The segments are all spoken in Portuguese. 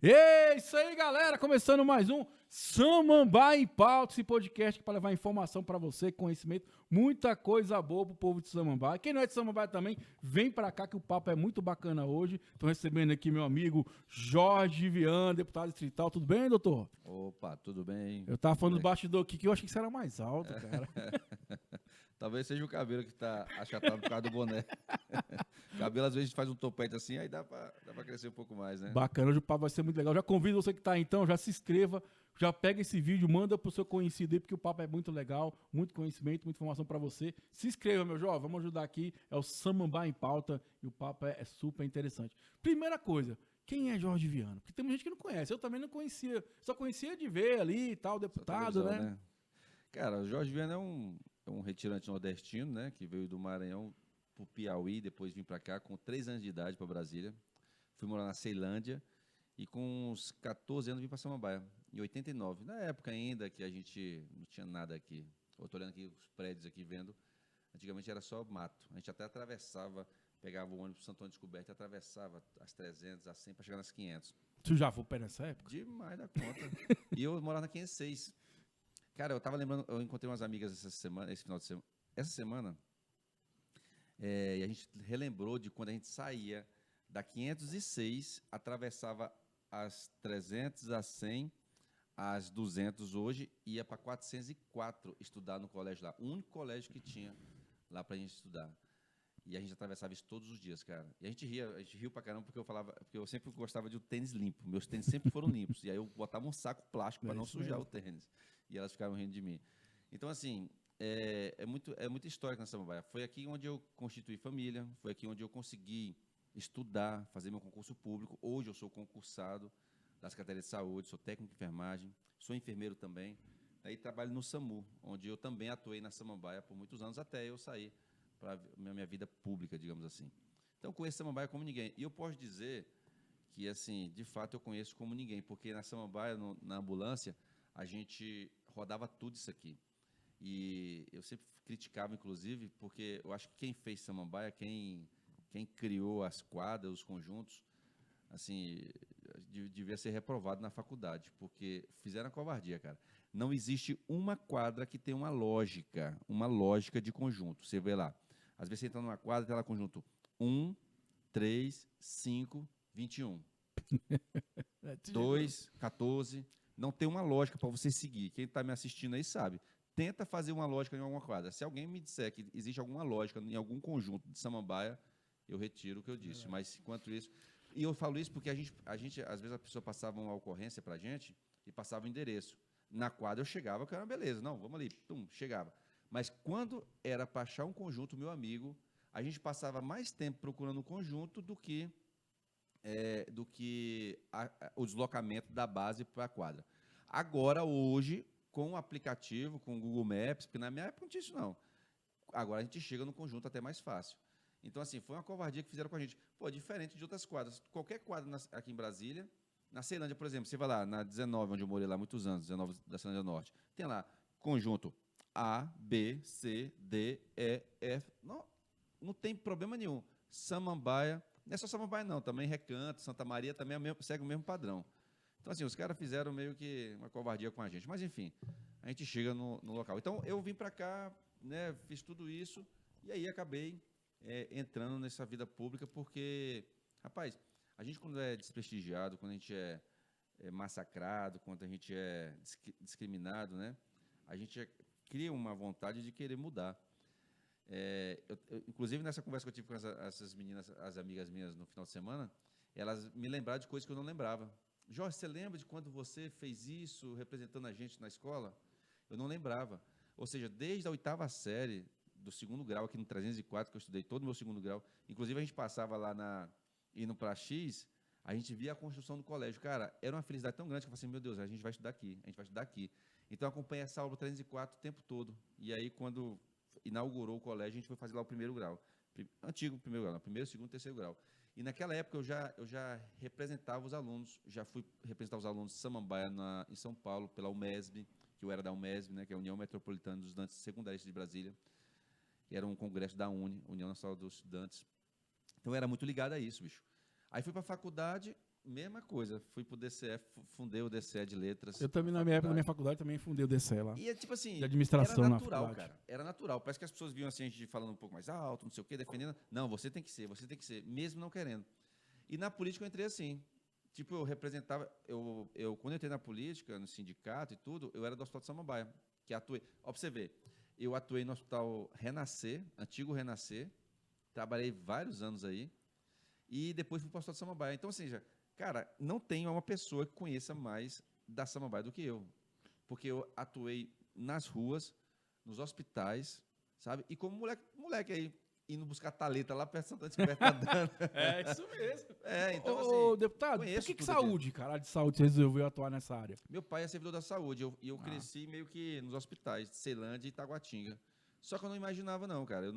É isso aí, galera. Começando mais um Samambaia em Pauta, esse podcast para levar informação para você, conhecimento, muita coisa boa pro povo de Samambaia. Quem não é de Samambaia também, vem para cá que o papo é muito bacana hoje. Estou recebendo aqui meu amigo Jorge Viana, deputado distrital. Tudo bem, doutor? Opa, tudo bem? Eu tava Tudo falando dos bem. bastidores aqui que eu achei que você era mais alto, cara. Talvez seja o cabelo que tá achatado por causa do boné. Cabelo, às vezes, faz um topete assim, aí dá pra crescer um pouco mais, né? Bacana, hoje o papo vai ser muito legal. Já convido você que tá aí, então, já se inscreva, já pega esse vídeo, manda pro seu conhecido aí, porque o papo é muito legal, muito conhecimento, muita informação para você. Se inscreva, meu jovem, vamos ajudar aqui. É o Samambaia em Pauta e o papo é super interessante. Primeira coisa, quem é Jorge Viana? Porque tem muita gente que não conhece, eu também não conhecia, só conhecia de ver ali e tal, Só deputado, televisão, né? né? Cara, o Jorge Viana é um retirante nordestino, né? Que veio do Maranhão pro Piauí, depois vim pra cá com 3 anos de idade pra Brasília. Fui morar na Ceilândia e com uns 14 anos vim pra Samambaia, em 89. Na época ainda que a gente não tinha nada aqui. Eu tô olhando aqui os prédios aqui, vendo. Antigamente era só mato. A gente até atravessava, pegava o ônibus Santo Antônio Descoberto e atravessava as 300, as 100 para chegar nas 500. Tu já foi pé nessa época? Demais da conta. E eu morava na 506. Cara, eu tava lembrando, eu encontrei umas amigas essa semana, esse final de semana. Essa semana, e a gente relembrou de quando a gente saía da 506, atravessava as 300, as 100, as 200 hoje, ia para 404 estudar no colégio lá. O único colégio que tinha lá pra gente estudar. E a gente atravessava isso todos os dias, cara. E a gente riu pra caramba porque eu sempre gostava de um tênis limpo. Meus tênis sempre foram limpos. E aí eu botava um saco plástico para É não isso sujar mesmo. o tênis. E elas ficavam rindo de mim. Então, assim, é muito histórico na Samambaia. Foi aqui onde eu constituí família, foi aqui onde eu consegui estudar, fazer meu concurso público. Hoje eu sou concursado da Secretaria de Saúde, sou técnico de enfermagem, sou enfermeiro também. Aí trabalho no SAMU, onde eu também atuei na Samambaia por muitos anos, até eu sair para a minha vida pública, digamos assim. Então, conheço Samambaia como ninguém. E eu posso dizer que, assim, de fato eu conheço como ninguém, porque na Samambaia, na ambulância, a gente rodava tudo isso aqui. E eu sempre criticava, inclusive, porque eu acho que quem fez Samambaia, quem criou as quadras, os conjuntos, assim, devia ser reprovado na faculdade, porque fizeram a covardia, cara. Não existe uma quadra que tenha uma lógica de conjunto. Você vê lá, às vezes você entra numa quadra, tem lá conjunto 1, 3, 5, 21. É, 2, 14. Não tem uma lógica para você seguir. Quem está me assistindo aí sabe. Tenta fazer uma lógica em alguma quadra. Se alguém me disser que existe alguma lógica em algum conjunto de samambaia, eu retiro o que eu disse. Mas, enquanto isso... E eu falo isso porque às vezes, a pessoa passava uma ocorrência para a gente e passava o endereço. Na quadra eu chegava, que era beleza. Não, vamos ali. Pum, chegava. Mas quando era para achar um conjunto, meu amigo, a gente passava mais tempo procurando um conjunto do que o deslocamento da base para a quadra. Agora, hoje, com o aplicativo, com o Google Maps, porque na minha época não tinha isso não. Agora a gente chega no conjunto até mais fácil. Então, assim, foi uma covardia que fizeram com a gente. Pô, diferente de outras quadras. Qualquer quadra aqui em Brasília, na Ceilândia, por exemplo, você vai lá, na 19, onde eu morei lá há muitos anos, 19 da Ceilândia Norte, tem lá conjunto A, B, C, D, E, F. Não tem problema nenhum. Samambaia, não é só Samambaia não, também Recanto, Santa Maria também segue o mesmo padrão. Então, assim, os caras fizeram meio que uma covardia com a gente. Mas, enfim, a gente chega no local. Então, eu vim para cá, né, fiz tudo isso, e aí acabei entrando nessa vida pública, porque, rapaz, a gente quando é desprestigiado, quando a gente é massacrado, quando a gente é discriminado, né, a gente cria uma vontade de querer mudar. Inclusive, nessa conversa que eu tive com essas meninas, as amigas minhas no final de semana, elas me lembraram de coisas que eu não lembrava. Jorge, você lembra de quando você fez isso representando a gente na escola? Eu não lembrava. Ou seja, desde a 8ª série do segundo grau, aqui no 304, que eu estudei todo o meu segundo grau, inclusive a gente passava lá indo para X, a gente via a construção do colégio. Cara, era uma felicidade tão grande que eu falei assim, meu Deus, a gente vai estudar aqui, a gente vai estudar aqui. Então, eu acompanhei essa aula 304 o tempo todo. E aí, quando inaugurou o colégio, a gente foi fazer lá o primeiro grau. Antigo primeiro grau, não, primeiro, segundo, terceiro grau. E naquela época eu já representava os alunos, já fui representar os alunos de Samambaia em São Paulo, pela UMESB, que eu era da UMESB, né, que é a União Metropolitana dos Estudantes Secundaristas de Brasília, que era um congresso da União Nacional dos Estudantes. Então eu era muito ligado a isso, bicho. Aí fui para a faculdade, mesma coisa. Fui para o DCE, fundei o DCE de letras. Eu também, na minha época da minha faculdade, também fundei o DCE lá. E é tipo assim, De administração era na natural, faculdade. cara. Era natural. Parece que as pessoas viam assim, a gente falando um pouco mais alto, não sei o quê, defendendo. Não, você tem que ser, mesmo não querendo. E na política eu entrei assim. Tipo, eu representava. Quando eu entrei na política, no sindicato e tudo, eu era do Hospital de Samambaia, que atuei. Ó, pra você ver, eu atuei no Hospital Renascer, antigo Renascer, trabalhei vários anos aí, e depois fui para o Hospital de Samambaia. Então, assim, cara, não tem uma pessoa que conheça mais da Samambaia do que eu. Porque eu atuei nas ruas, nos hospitais, sabe? E como moleque aí, indo buscar taleta lá perto de Santana de Descoberta. É isso mesmo. Então, Ô, assim, deputado, por conheço que tudo saúde, cara? A de saúde, você resolveu atuar nessa área? meu pai é servidor da saúde, e eu cresci meio que nos hospitais de Ceilândia e Itaguatinga. Só que eu não imaginava, não, cara. Eu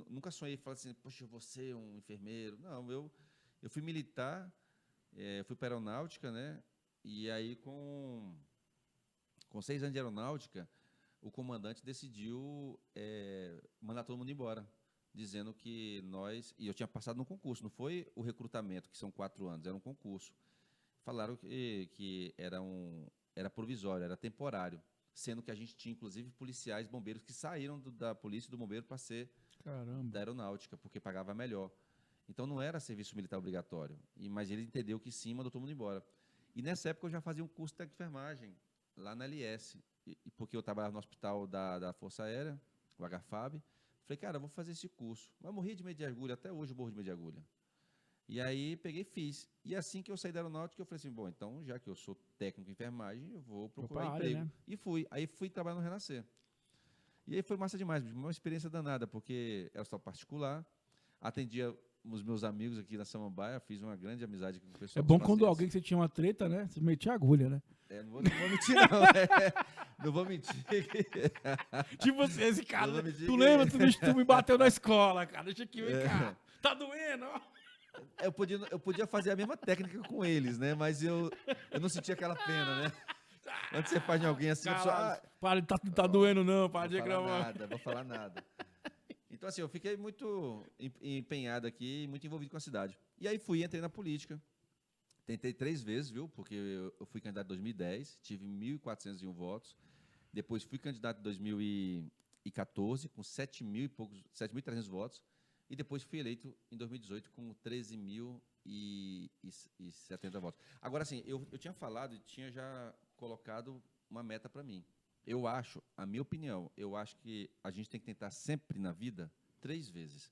nunca sonhei falar assim, poxa, eu vou ser um enfermeiro. Não, eu fui militar, fui para aeronáutica, né? E aí, com 6 anos de aeronáutica, o comandante decidiu mandar todo mundo embora, dizendo que nós... E eu tinha passado no concurso, não foi o recrutamento, que são 4 anos, era um concurso. Falaram que era provisório, era temporário, sendo que a gente tinha, inclusive, policiais, bombeiros que saíram da polícia e do bombeiro para ser da aeronáutica, porque pagava melhor. Então, não era serviço militar obrigatório, mas ele entendeu que sim, mandou todo mundo embora. E nessa época eu já fazia um curso de técnico de enfermagem, lá na LS, porque eu trabalhava no hospital da Força Aérea, o HFAB. Falei, cara, eu vou fazer esse curso. Mas morri de medo de agulha, até hoje eu morro de medo de agulha. E aí peguei e fiz. E assim que eu saí da aeronáutica, eu falei assim, bom, então já que eu sou técnico em enfermagem, eu vou procurar emprego. Área, né? E fui. Aí fui trabalhar no Renascer. E aí foi massa demais, uma experiência danada, porque era só particular, atendia os meus amigos aqui na Samambaia, fiz uma grande amizade com o pessoal. É bom quando alguém que você tinha uma treta, né? Você metia a agulha, né? Não vou mentir, não. Não vou mentir. Tipo assim, esse cara. Não vou mentir Tu que- lembra? Tu me bateu na escola, cara. Deixa aqui, vem cá. Tá doendo, ó. Eu podia fazer a mesma técnica com eles, né? Mas eu não sentia aquela pena, né? Quando você faz em alguém assim, a pessoa... Caralho, para, tá doendo não, para de Vou falar gravar. nada, vou falar nada. Então, assim, eu fiquei muito empenhado aqui, muito envolvido com a cidade. E aí entrei na política. Tentei 3 vezes, viu? Porque eu fui candidato em 2010, tive 1.401 votos. Depois fui candidato em 2014, com 7.300 votos. E depois fui eleito em 2018 com 13.070 votos. Agora, assim, eu tinha falado e tinha já colocado uma meta para mim. Eu acho, a minha opinião, eu acho que a gente tem que tentar sempre na vida 3 vezes.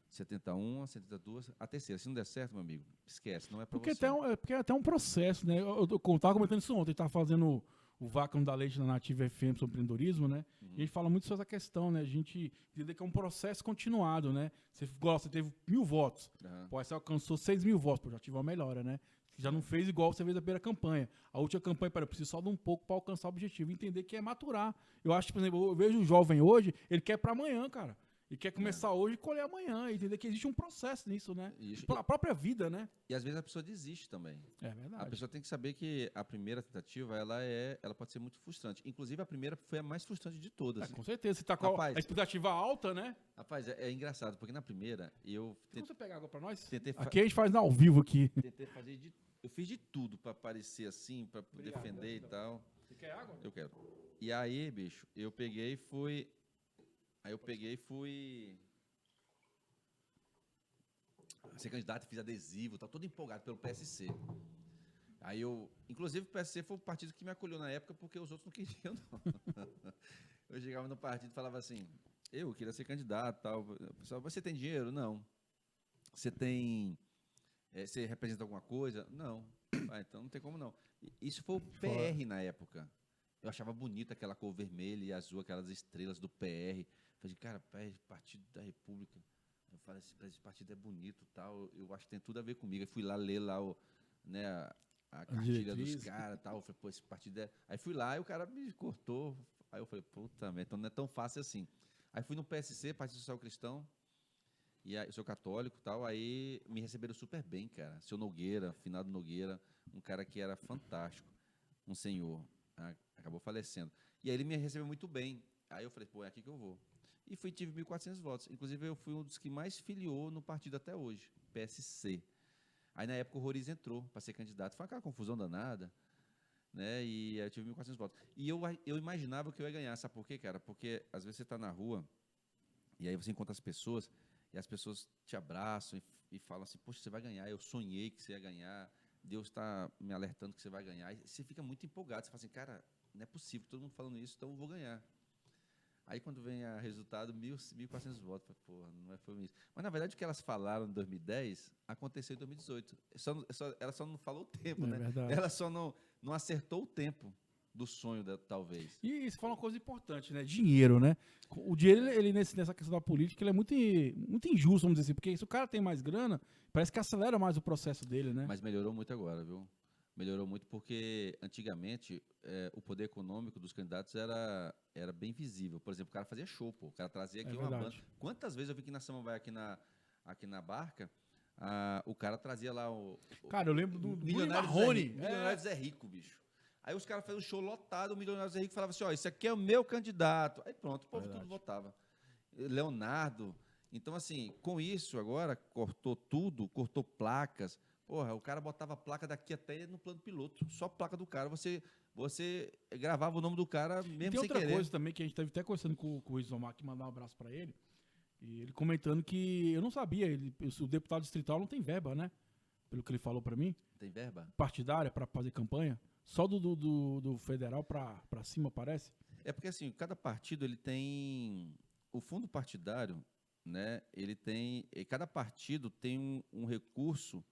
71, 72, a terceira. Se não der certo, meu amigo, esquece, não é para você. Porque é até um processo, né? Eu tava comentando isso ontem, tava fazendo o Vácuo da Leite na Nativa FM sobre empreendedorismo, né? E a gente fala muito sobre essa questão, né? A gente entender que é um processo continuado, né? Você teve 1.000 votos. Pô, aí você alcançou 6.000 votos, pô, já tive uma melhora, né? Já não fez igual você fez na primeira campanha. A última campanha, eu preciso só de um pouco para alcançar o objetivo. Entender que é maturar. Eu acho que, por exemplo, eu vejo o jovem hoje, ele quer para amanhã, cara. E quer começar hoje e colher amanhã. Entender que existe um processo nisso, né? A própria vida, né? E às vezes a pessoa desiste também. É verdade. A pessoa tem que saber que a primeira tentativa, ela pode ser muito frustrante. Inclusive, a primeira foi a mais frustrante de todas. Com certeza. Você tá com a expectativa alta, né? Rapaz, é engraçado, porque na primeira, Tem você pegar água pra nós? Tentei Aqui a gente faz ao vivo aqui. Tentei fazer eu fiz de tudo para parecer assim, para defender e tal. Você quer água? Eu quero. E aí, bicho, eu peguei e fui... ser candidato, fiz adesivo, tá todo empolgado pelo PSC. Aí inclusive o PSC foi o partido que me acolheu na época, porque os outros não queriam, não. Eu chegava no partido e falava assim, eu queria ser candidato, tal. O pessoal, você tem dinheiro? Não. Você você representa alguma coisa? Não. Então não tem como não. Isso foi o PR na época. Eu achava bonita aquela cor vermelha e azul, aquelas estrelas do PR. Falei, cara, Partido da República. Eu falei, esse partido é bonito e tal, eu acho que tem tudo a ver comigo. Aí fui lá ler lá a cartilha dos caras e tal. Eu falei, pô, esse partido é... Aí fui lá e o cara me cortou. Aí eu falei, puta merda, então não é tão fácil assim. Aí fui no PSC, Partido Social Cristão, e aí, eu sou católico e tal, aí me receberam super bem, cara. Seu Nogueira, finado Nogueira, um cara que era fantástico, um senhor, acabou falecendo. E aí ele me recebeu muito bem. Aí eu falei, pô, é aqui que eu vou. E tive 1.400 votos. Inclusive, eu fui um dos que mais filiou no partido até hoje, PSC. Aí, na época, o Roriz entrou para ser candidato. Foi aquela confusão danada, né? E aí eu tive 1.400 votos. E eu imaginava que eu ia ganhar. Sabe por quê, cara? Porque, às vezes, você está na rua e aí você encontra as pessoas e as pessoas te abraçam e falam assim, poxa, você vai ganhar, eu sonhei que você ia ganhar, Deus está me alertando que você vai ganhar. E você fica muito empolgado, você fala assim, cara, não é possível, todo mundo falando isso, então eu vou ganhar. Aí, quando vem o resultado, 1.400 votos. Porra, não foi isso. Mas, na verdade, o que elas falaram em 2010 aconteceu em 2018. Ela só não falou o tempo, É né? verdade. Ela só não acertou o tempo do sonho, talvez. E isso fala uma coisa importante, né? Dinheiro, né? O dinheiro, ele nessa questão da política, ele é muito injusto, vamos dizer assim, porque se o cara tem mais grana, parece que acelera mais o processo dele, né? Mas melhorou muito agora, viu? Melhorou muito porque, antigamente, o poder econômico dos candidatos era bem visível. Por exemplo, o cara fazia show, pô. O cara trazia aqui É uma banda. verdade. Quantas vezes eu vi aqui na Samambaia, aqui na Barca, o cara trazia lá Cara, eu lembro do Bruno Milionário Marrone. Milionário Zé Rico, bicho. Aí os caras faziam um show lotado, o Milionário Zé Rico falava assim, ó, esse aqui é o meu candidato. Aí pronto, o povo tudo Verdade. votava. Leonardo. Então, assim, com isso agora, cortou tudo, cortou placas. Porra, o cara botava placa daqui até no plano piloto. Só placa do cara. Você gravava o nome do cara E mesmo tem sem outra querer. coisa também que a gente teve até conversando com o Rizomar, que mandar um abraço pra ele, e ele comentando que eu não sabia, o deputado distrital não tem verba, né? Pelo que ele falou pra mim, Tem verba? partidária pra fazer campanha, só do federal pra cima, parece. É porque, assim, cada partido ele tem... O fundo partidário, né? Ele tem... Cada partido tem um recurso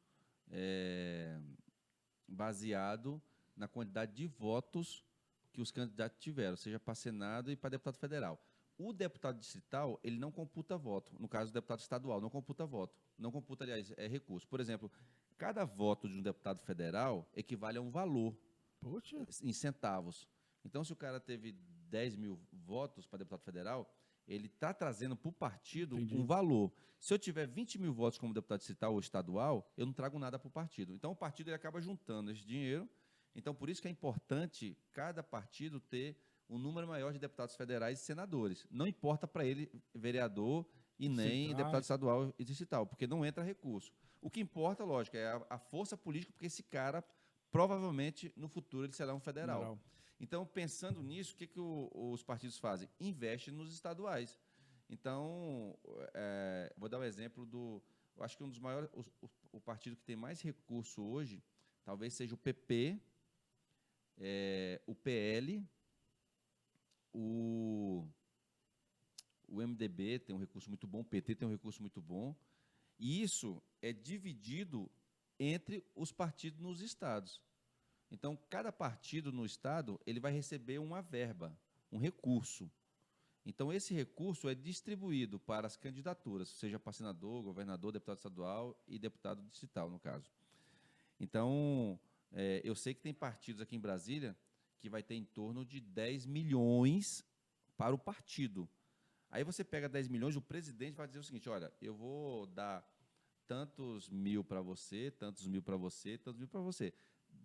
baseado na quantidade de votos que os candidatos tiveram, seja para Senado e para deputado federal. O deputado distrital, ele não computa voto. No caso, o deputado estadual não computa voto. Não computa, aliás, recurso. Por exemplo, cada voto de um deputado federal equivale a um valor Poxa, em centavos. Então, se o cara teve 10 mil votos para deputado federal, ele está trazendo para o partido entendi. um valor. Se eu tiver 20 mil votos como deputado distrital ou estadual, eu não trago nada para o partido. Então, o partido ele acaba juntando esse dinheiro. Então, por isso que é importante cada partido ter um número maior de deputados federais e senadores. Não importa para ele vereador e nem deputado Distritais, estadual e distrital, porque não entra recurso. O que importa, lógico, é a força política, porque esse cara, provavelmente, no futuro, ele será um federal. federal. Então, pensando nisso, o que os partidos fazem? Investem nos estaduais. Então, vou dar um exemplo eu acho que um dos maiores, o partido que tem mais recurso hoje, talvez seja o PP, o PL, o MDB tem um recurso muito bom, o PT tem um recurso muito bom, e isso é dividido entre os partidos nos estados. Então, cada partido no estado ele vai receber uma verba, um recurso. Então, esse recurso é distribuído para as candidaturas, seja para senador, governador, deputado estadual e deputado distrital, no caso. Então, eu sei que tem partidos aqui em Brasília que vai ter em torno de 10 milhões para o partido. Aí você pega 10 milhões, o presidente vai dizer o seguinte, olha, eu vou dar tantos mil para você, tantos mil para você, tantos mil para você.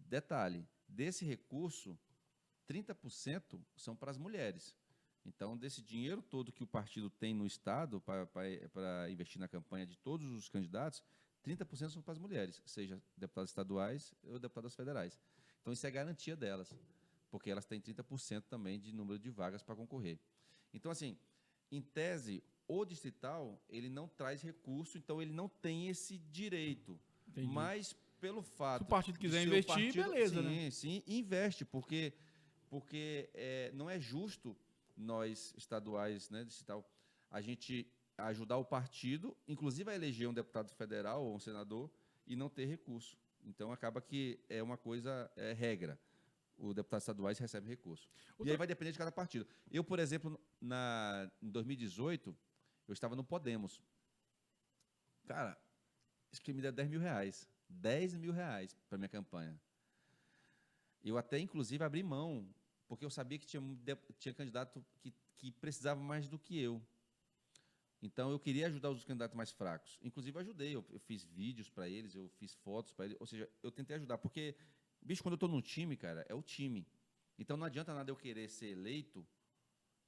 Detalhe, desse recurso, 30% são para as mulheres. Então, desse dinheiro todo que o partido tem no Estado para investir na campanha de todos os candidatos, 30% são para as mulheres, seja deputadas estaduais ou deputadas federais. Então, isso é garantia delas, porque elas têm 30% também de número de vagas para concorrer. Então, assim, em tese, o distrital, ele não traz recurso, então ele não tem esse direito. Entendi. Mas, pelo fato Se o partido de quiser ser investir, beleza, sim, né? Sim, investe, porque não é justo nós, estaduais, né, distrital, a gente ajudar o partido, inclusive a eleger um deputado federal ou um senador, e não ter recurso. Então, acaba que é uma coisa, regra. O deputado estaduais recebe recurso. E aí vai depender de cada partido. Eu, por exemplo, em 2018, eu estava no Podemos. Cara, acho que me deu 10 mil reais. 10 mil reais para minha campanha. Eu até, inclusive, abri mão, porque eu sabia que tinha candidato que precisava mais do que eu. Então, eu queria ajudar os candidatos mais fracos. Inclusive, eu ajudei. Eu fiz vídeos para eles, eu fiz fotos para eles. Ou seja, eu tentei ajudar. Porque, bicho, quando eu estou no time, cara, é o time. Então, não adianta nada eu querer ser eleito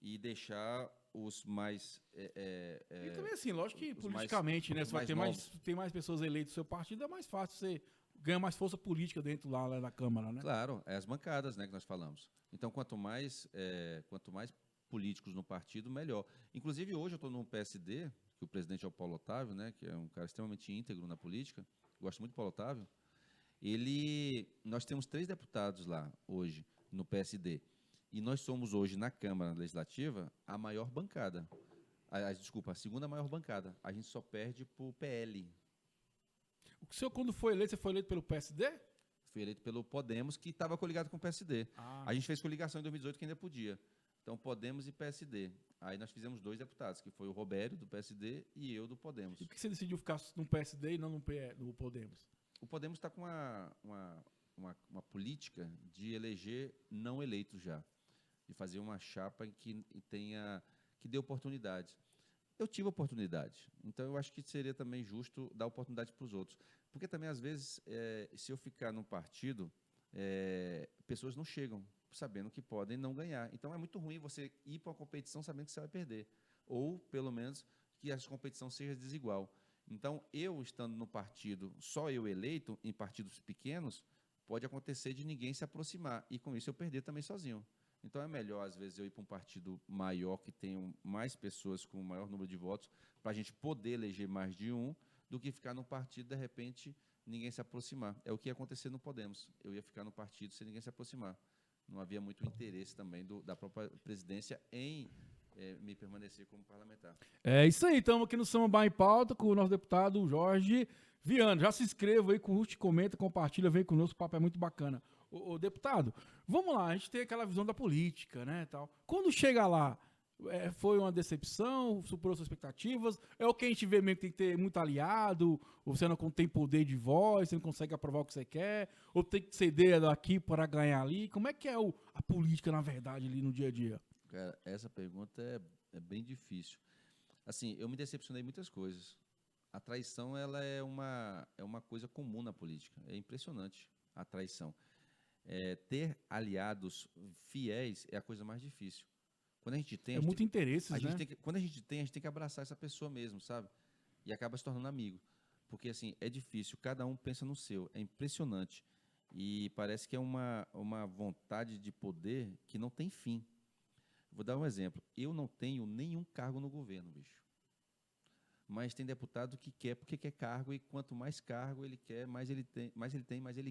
e deixar os mais... E também, assim, lógico que os politicamente, né? Você vai mais ter mais pessoas eleitas do seu partido, é mais fácil, você ganha mais força política dentro lá da Câmara, né? Claro, é as bancadas, né, que nós falamos. Então, quanto mais políticos no partido, melhor. Inclusive, hoje eu estou no PSD, que o presidente é o Paulo Otávio, né, que é um cara extremamente íntegro na política, gosto muito do Paulo Otávio. Nós temos 3 deputados lá hoje no PSD. E nós somos hoje, na Câmara Legislativa, a maior bancada. Desculpa, a segunda maior bancada. A gente só perde para o PL. O senhor, quando foi eleito, você foi eleito pelo PSD? Fui eleito pelo Podemos, que estava coligado com o PSD. A gente fez coligação em 2018, que ainda podia. Então, Podemos e PSD. Aí nós fizemos 2 deputados, que foi o Robério, do PSD, e eu, do Podemos. E por que você decidiu ficar no PSD e não no Podemos? O Podemos está com uma política de eleger não eleitos já. De fazer uma chapa que dê oportunidades. Eu tive oportunidade, então eu acho que seria também justo dar oportunidade para os outros. Porque também, às vezes, se eu ficar num partido, pessoas não chegam sabendo que podem não ganhar. Então é muito ruim você ir para uma competição sabendo que você vai perder. Ou, pelo menos, que a competição seja desigual. Então, eu estando no partido, só eu eleito, em partidos pequenos, pode acontecer de ninguém se aproximar. E com isso eu perder também sozinho. Então é melhor, às vezes, eu ir para um partido maior, que tenha mais pessoas com maior número de votos, para a gente poder eleger mais de um, do que ficar num partido, de repente, ninguém se aproximar. É o que ia acontecer no Podemos. Eu ia ficar no partido sem ninguém se aproximar. Não havia muito interesse também da própria presidência em me permanecer como parlamentar. É isso aí, estamos aqui no Samba em Pauta com o nosso deputado Jorge Viana. Já se inscreva aí, curte, comenta, compartilha, vem conosco, o papo é muito bacana. Ô, deputado, vamos lá, a gente tem aquela visão da política, né, tal. Quando chega lá, foi uma decepção, superou suas expectativas? É o que a gente vê mesmo que tem que ter muito aliado, ou você não tem poder de voz, você não consegue aprovar o que você quer, ou tem que ceder daqui para ganhar ali? Como é que é a política, na verdade, ali no dia a dia? Cara, essa pergunta é bem difícil. Assim, eu me decepcionei em muitas coisas. A traição, ela é uma coisa comum na política. É impressionante a traição. Ter aliados fiéis é a coisa mais difícil. Quando a gente tem, muito interesses, né? Quando a gente tem que abraçar essa pessoa mesmo, sabe? E acaba se tornando amigo. Porque, assim, é difícil, cada um pensa no seu. É impressionante. E parece que é uma vontade de poder que não tem fim. Vou dar um exemplo. Eu não tenho nenhum cargo no governo, bicho. Mas tem deputado que quer porque quer cargo, e quanto mais cargo ele quer, mais ele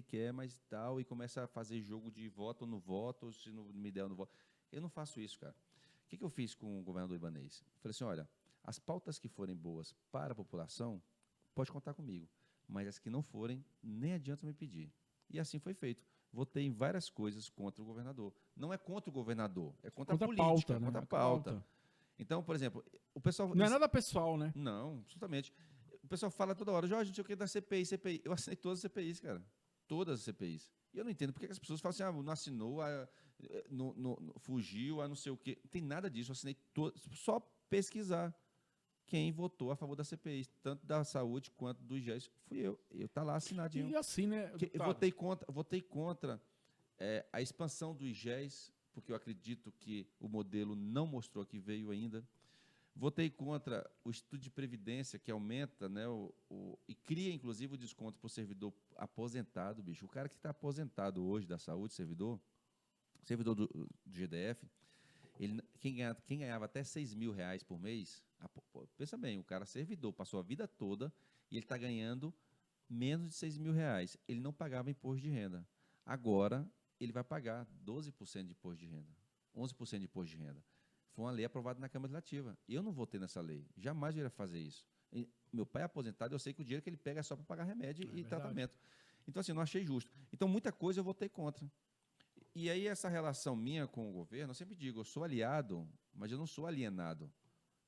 quer, mais tal, e começa a fazer jogo de voto ou não voto, se não me der, eu não voto. Eu não faço isso, cara. O que eu fiz com o governador Ibanez? Falei assim, olha, as pautas que forem boas para a população, pode contar comigo. Mas as que não forem, nem adianta me pedir. E assim foi feito. Votei em várias coisas contra o governador. Não é contra o governador, é contra a política, pauta, né? contra a pauta. Então, por exemplo, o pessoal... Não é nada pessoal, né? Não, absolutamente. O pessoal fala toda hora, Jorge, não sei o que da CPI. Eu assinei todas as CPIs, cara. Todas as CPIs. E eu não entendo porque as pessoas falam assim, não assinou, fugiu, não sei o quê. Não tem nada disso, eu assinei todas. Só pesquisar quem votou a favor da CPI, tanto da saúde quanto do IGES. Fui eu. Eu tá lá assinadinho. E assim, né? Votei contra a expansão do IGES, porque eu acredito que o modelo não mostrou que veio ainda. Votei contra o Instituto de Previdência, que aumenta, né, e cria, inclusive, o desconto para o servidor aposentado, bicho. O cara que está aposentado hoje da saúde, servidor do GDF, quem ganhava até R$6.000 por mês, pensa bem, o cara servidor, passou a vida toda e ele está ganhando menos de R$6.000. Ele não pagava imposto de renda. Agora, ele vai pagar 12% de imposto de renda, 11% de imposto de renda. Foi uma lei aprovada na Câmara Legislativa. Eu não votei nessa lei. Jamais eu iria fazer isso. Meu pai é aposentado, eu sei que o dinheiro que ele pega é só para pagar remédio e tratamento. Então, assim, eu não achei justo. Então, muita coisa eu votei contra. E aí, essa relação minha com o governo, eu sempre digo, eu sou aliado, mas eu não sou alienado.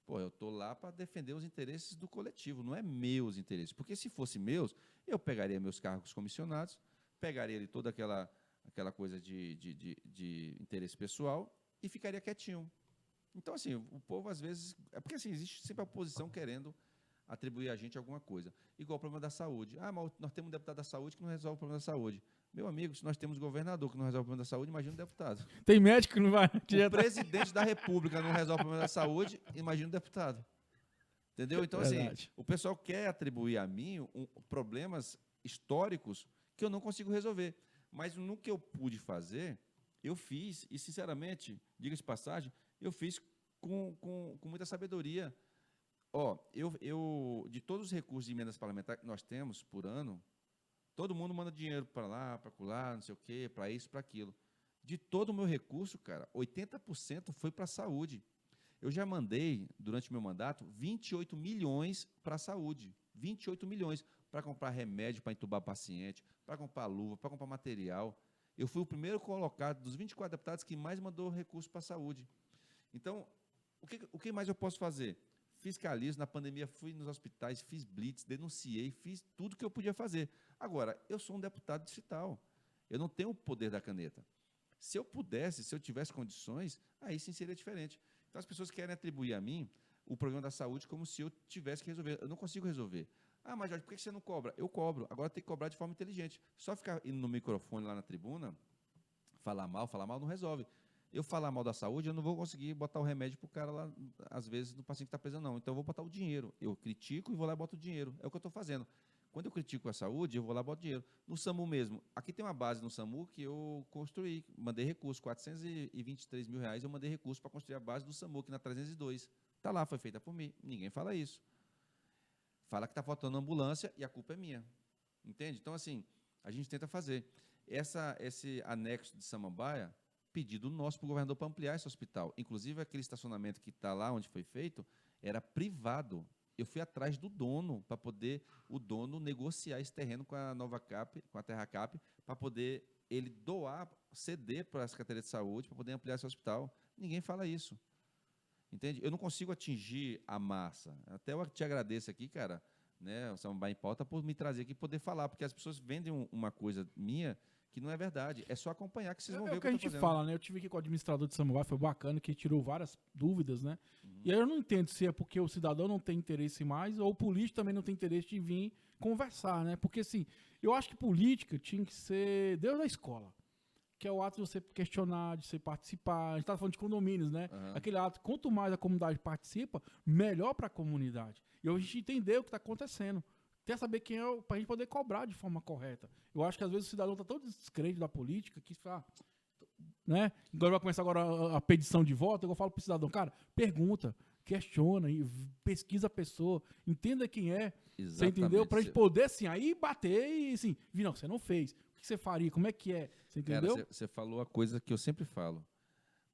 Pô, eu estou lá para defender os interesses do coletivo, não é meus interesses. Porque se fosse meus, eu pegaria meus cargos comissionados, pegaria ali toda aquela coisa de interesse pessoal e ficaria quietinho. Então, assim, o povo, às vezes... É porque, assim, existe sempre a oposição querendo atribuir a gente alguma coisa. Igual o problema da saúde. Ah, mas nós temos um deputado da saúde que não resolve o problema da saúde. Meu amigo, se nós temos governador que não resolve o problema da saúde, imagina um deputado. Tem médico que não vai O presidente da República não resolve o problema da saúde, imagina um deputado. Entendeu? Então, assim, Verdade. o pessoal quer atribuir a mim problemas históricos que eu não consigo resolver. Mas no que eu pude fazer, eu fiz, e sinceramente, diga-se de passagem, eu fiz com muita sabedoria. Ó, de todos os recursos de emendas parlamentares que nós temos por ano, todo mundo manda dinheiro para lá, para colar, não sei o quê, para isso, para aquilo. De todo o meu recurso, cara, 80% foi para a saúde. Eu já mandei, durante meu mandato, 28 milhões para a saúde. 28 milhões para comprar remédio para entubar paciente, para comprar luva, para comprar material. Eu fui o primeiro colocado dos 24 deputados que mais mandou recurso para a saúde. Então, o que mais eu posso fazer? Fiscalizo, na pandemia fui nos hospitais, fiz blitz, denunciei, fiz tudo que eu podia fazer. Agora, eu sou um deputado distrital, eu não tenho o poder da caneta. Se eu pudesse, se eu tivesse condições, aí sim seria diferente. Então, as pessoas querem atribuir a mim o problema da saúde como se eu tivesse que resolver. Eu não consigo resolver. Ah, mas Jorge, por que você não cobra? Eu cobro. Agora tem que cobrar de forma inteligente. Só ficar indo no microfone lá na tribuna, falar mal não resolve. Eu falar mal da saúde, eu não vou conseguir botar o remédio para o cara lá, às vezes, no paciente que está precisando, não. Então, eu vou botar o dinheiro. Eu critico e vou lá e boto o dinheiro. É o que eu estou fazendo. Quando eu critico a saúde, eu vou lá e boto dinheiro. No SAMU mesmo, aqui tem uma base no SAMU que eu construí, mandei recurso, R$ 423 mil, eu mandei recurso para construir a base do SAMU, aqui na 302. Está lá, foi feita por mim. Ninguém fala isso. Fala que está faltando ambulância e a culpa é minha. Entende? Então, assim, a gente tenta fazer. Esse anexo de Samambaia, pedido nosso para o governador para ampliar esse hospital. Inclusive, aquele estacionamento que está lá onde foi feito, era privado. Eu fui atrás do dono, para poder o dono negociar esse terreno com a Nova Cap, com a Terra Cap, para poder ele doar, ceder para a Secretaria de Saúde, para poder ampliar esse hospital. Ninguém fala isso. Entende? Eu não consigo atingir a massa. Até eu te agradeço aqui, cara, né, o Samambaia em Pauta, por me trazer aqui e poder falar, porque as pessoas vendem uma coisa minha que não é verdade. É só acompanhar que vocês vão ver É o o que que a eu estou gente fazendo. fala, né? Eu tive aqui com o administrador de Samambaia, foi bacana, que tirou várias dúvidas, né? Uhum. E aí eu não entendo se é porque o cidadão não tem interesse mais ou o político também não tem interesse de vir conversar, né? Porque, assim, eu acho que política tinha que ser Deus da escola, que é o ato de você questionar, de você participar. A gente tá falando de condomínios, né? Uhum. Aquele ato, quanto mais a comunidade participa, melhor para a comunidade. E a gente entender o que está acontecendo. Quer saber quem é, para a gente poder cobrar de forma correta. Eu acho que às vezes o cidadão está tão descrente da política que fala, né? Agora vai começar agora a pedição de voto, eu falo pro cidadão, cara, pergunta, questiona, e pesquisa a pessoa, entenda quem é, você entendeu? Pra gente poder, assim, aí bater e, assim, vir, não, você não fez, o que você faria, como é que é, você entendeu? Cara, você falou a coisa que eu sempre falo.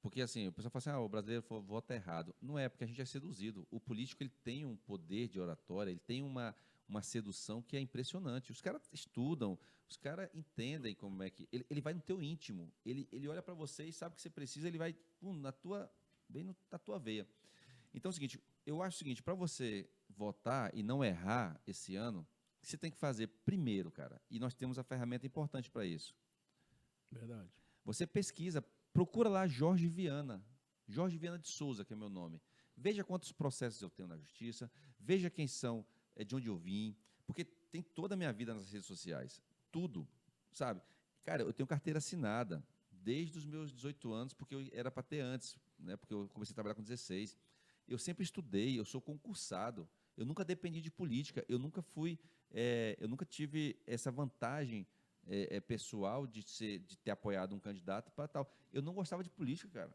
Porque, assim, o pessoal fala assim, o brasileiro vota errado. Não é, porque a gente é seduzido. O político, ele tem um poder de oratória, ele tem uma sedução que é impressionante. Os caras estudam, os caras entendem como é que... Ele vai no teu íntimo, ele olha para você e sabe o que você precisa, ele vai na tua veia. Então, é o seguinte, eu acho o seguinte, para você votar e não errar esse ano, o que você tem que fazer primeiro, cara, e nós temos a ferramenta importante para isso. Verdade. Você pesquisa, procura lá Jorge Viana de Souza, que é meu nome. Veja quantos processos eu tenho na justiça, veja quem são, de onde eu vim, porque tem toda a minha vida nas redes sociais, tudo, sabe? Cara, eu tenho carteira assinada desde os meus 18 anos, porque eu era para ter antes, né? Porque eu comecei a trabalhar com 16. Eu sempre estudei, eu sou concursado, eu nunca dependi de política, eu nunca tive essa vantagem pessoal de ter apoiado um candidato para tal. Eu não gostava de política, cara.